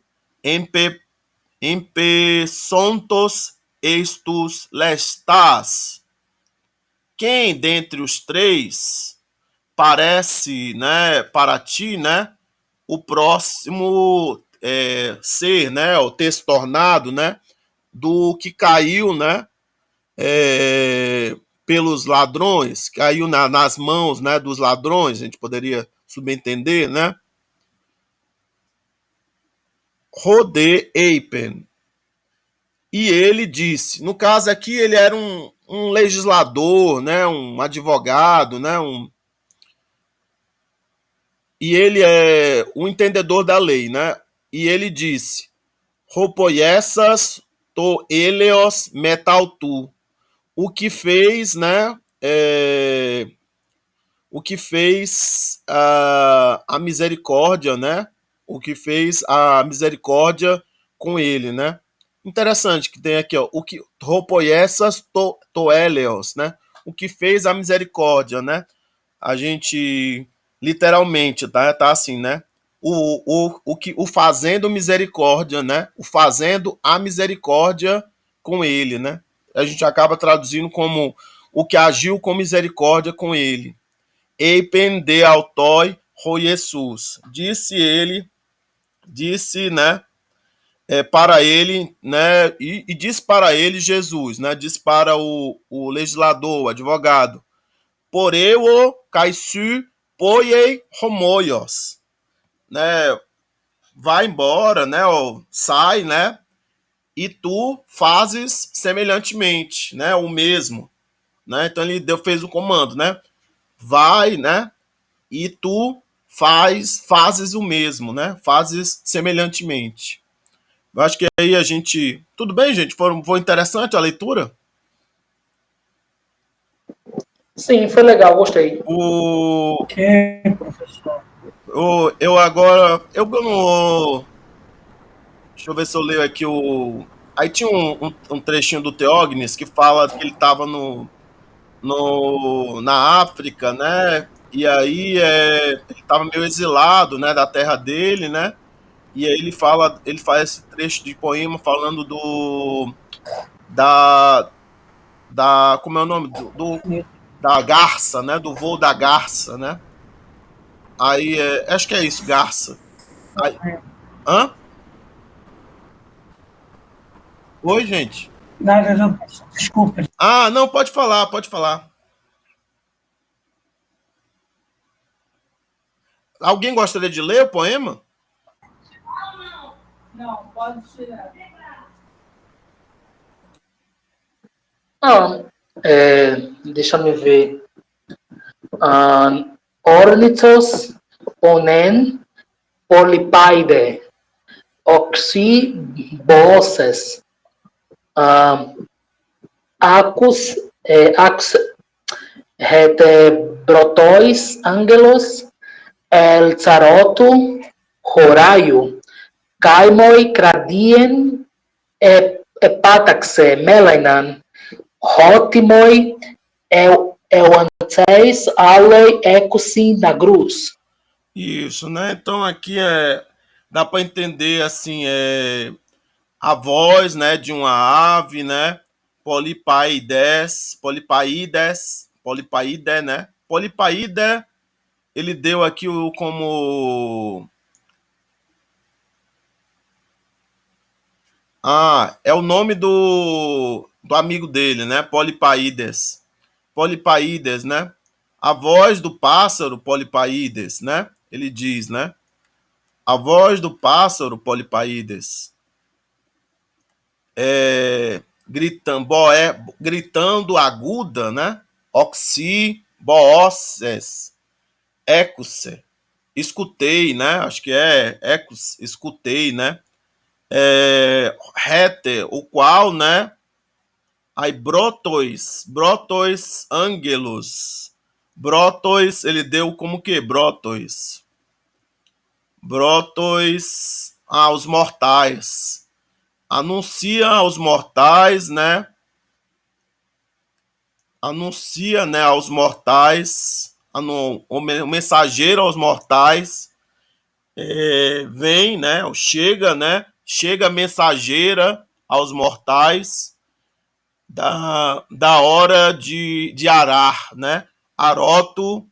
A: empesontos estus lestas. Quem dentre os três parece, né, para ti, né, o próximo ser, né, o ter se tornado, né, do que caiu, né, pelos ladrões, caiu nas mãos, né, dos ladrões, a gente poderia subentender, né? Rode Eipen. E ele disse, no caso aqui ele era um legislador, né, um advogado, né, e ele é o entendedor da lei, né? E ele disse, Ropoiessas to eleos metal tu. O que fez, né? O que fez a misericórdia, né? O que fez a misericórdia com ele, né? Interessante que tem aqui, ó, o que Ropoiessas to eleos, né? O que fez a misericórdia, né? A gente literalmente tá assim, né? O fazendo misericórdia, né? O fazendo a misericórdia com ele, né? A gente acaba traduzindo como o que agiu com misericórdia com ele. Eipen de autói ro Jesus. Disse, né? Para ele, né? E disse para ele Jesus, né? Disse para o legislador, o advogado. Poreu caisu poiei homoios, né? Vai embora, né? Ou sai, né? E tu fazes semelhantemente, né? O mesmo, né? Então ele fez o comando, né? Vai, né? E tu fazes o mesmo, né? Fazes semelhantemente. Eu acho que aí a gente, tudo bem, gente? Foi interessante a leitura.
B: Sim, foi legal, gostei.
C: Ok, professor.
A: Eu agora, eu não. Deixa eu ver se eu leio aqui o. Aí tinha um trechinho do Teógenes que fala que ele estava na África, né? E aí ele estava meio exilado, né, da terra dele, né? E aí ele faz esse trecho de poema falando da, como é o nome? Da garça, né? Do voo da garça, né? Aí, acho que é isso, garça. Aí, hã? Oi, gente.
C: Nada, não, desculpa.
A: Ah, não, pode falar, pode falar. Alguém gostaria de ler o poema?
C: Não, pode tirar.
B: Não, deixa eu me ver. Ornithos ponen polypaide, oxyboses, acus, brotois angelos, el tsaroto, horaio, caimoi cradien, epataxe melainan, hotimoi, euanteis, aloi, ecosim, na cruz.
A: Isso, né? Então aqui dá para entender assim, a voz, né, de uma ave, né? Polipaídes, né? Polipaíde, ele deu aqui como é o nome do amigo dele, né? Polipaídes. Polipaídes, né? A voz do pássaro Polipaídes, né? Ele diz, né? A voz do pássaro Polipaídes gritando aguda, né? Oxi, booses, ecuse. Escutei, né? Acho que é ecus, escutei, né? Rete, o qual, né? Aí brotois ângelos. Brotois, ele deu como que? Brotois aos mortais. Anuncia aos mortais, né? Anuncia, né, aos mortais, o mensageiro aos mortais, vem, né? Chega, né? Chega mensageira aos mortais da hora de arar, né? Aroto,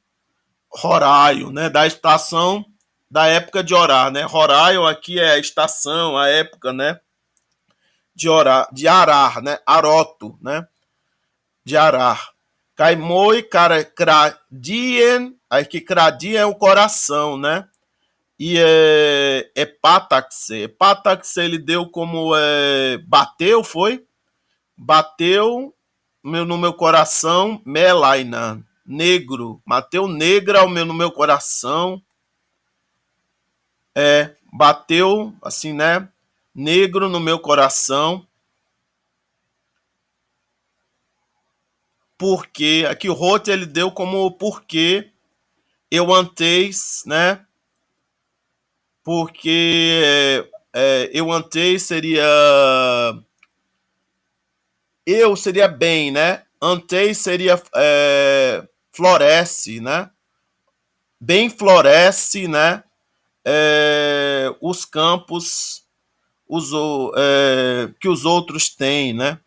A: horário, né? Da estação, da época de orar, né? Horário aqui é a estação, a época, né? De orar, de arar, né? Aroto, né? De arar. Caimoi, cara, cradien, aí que cradien é o coração, né? E hepátaxe. Hepátaxe ele deu como bateu, foi? Bateu no meu coração, melaina, negro. Bateu negra no meu coração. Bateu, assim, né? Negro no meu coração. Porque, aqui o Rote ele deu como porque eu anteis, né? Porque eu anteis seria eu seria bem, né? Anteis seria floresce, né? Bem floresce, né? Os campos que os outros têm, né?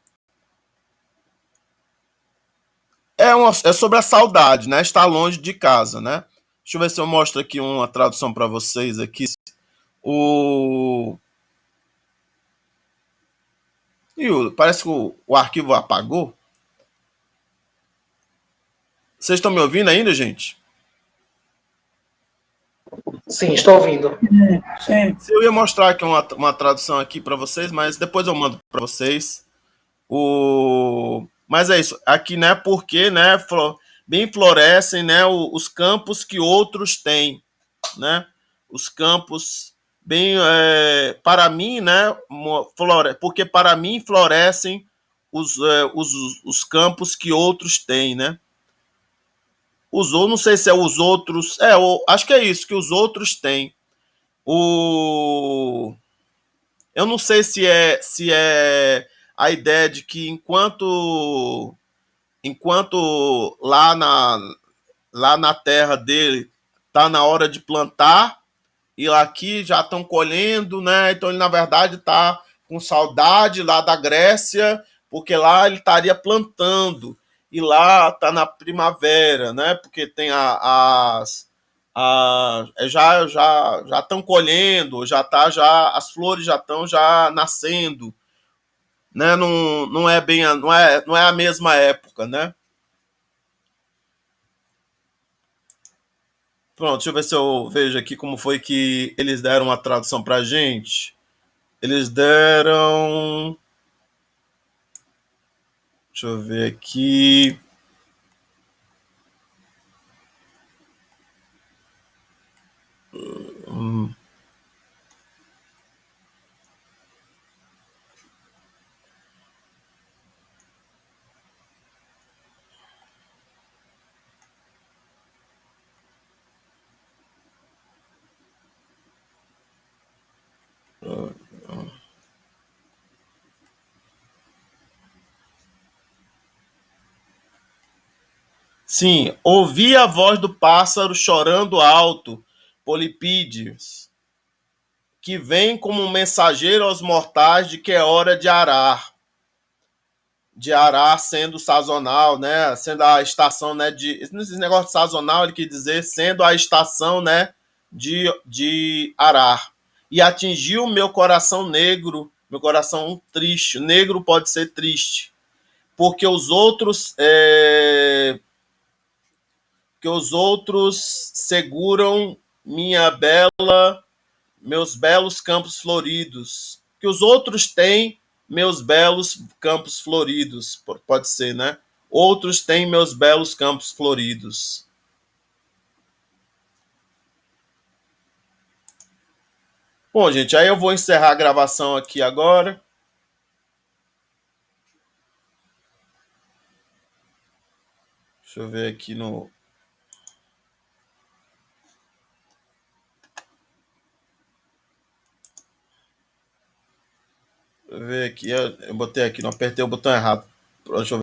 A: É sobre a saudade, né? Estar longe de casa, né? Deixa eu ver se eu mostro aqui uma tradução para vocês aqui. Parece que o arquivo apagou. Vocês estão me ouvindo ainda, gente?
B: Sim, estou ouvindo.
C: Sim.
A: Eu ia mostrar aqui uma tradução aqui para vocês, mas depois eu mando para vocês. Mas é isso. Aqui, né? Porque, né? Bem florescem, né? Os campos que outros têm, né? Os campos bem para mim, né? Porque para mim florescem os campos que outros têm, né? Não sei se é os outros. Acho que é isso que os outros têm. Eu não sei se é a ideia de que enquanto lá na terra dele tá na hora de plantar e aqui já estão colhendo, né? Então ele na verdade tá com saudade lá da Grécia, porque lá ele estaria plantando e lá tá na primavera, né? Porque tem já estão colhendo, as flores já estão já nascendo, né? Não é bem, não é a mesma época, né? Pronto, deixa eu ver se eu vejo aqui como foi que eles deram a tradução pra gente. Eles deram. Deixa eu ver aqui. Sim, ouvi a voz do pássaro chorando alto, Polipídios, que vem como um mensageiro aos mortais de que é hora de arar. De arar sendo sazonal, né? Sendo a estação, né? Esse negócio de sazonal, ele quer dizer sendo a estação, né? De arar. E atingiu meu coração negro, meu coração triste. Negro pode ser triste, porque os outros seguram meus belos campos floridos. Que os outros têm meus belos campos floridos. Pode ser, né? Outros têm meus belos campos floridos. Bom, gente, aí eu vou encerrar a gravação aqui agora. Deixa eu ver aqui no... Deixa eu ver aqui. Eu botei aqui, não apertei o botão errado. Deixa eu ver.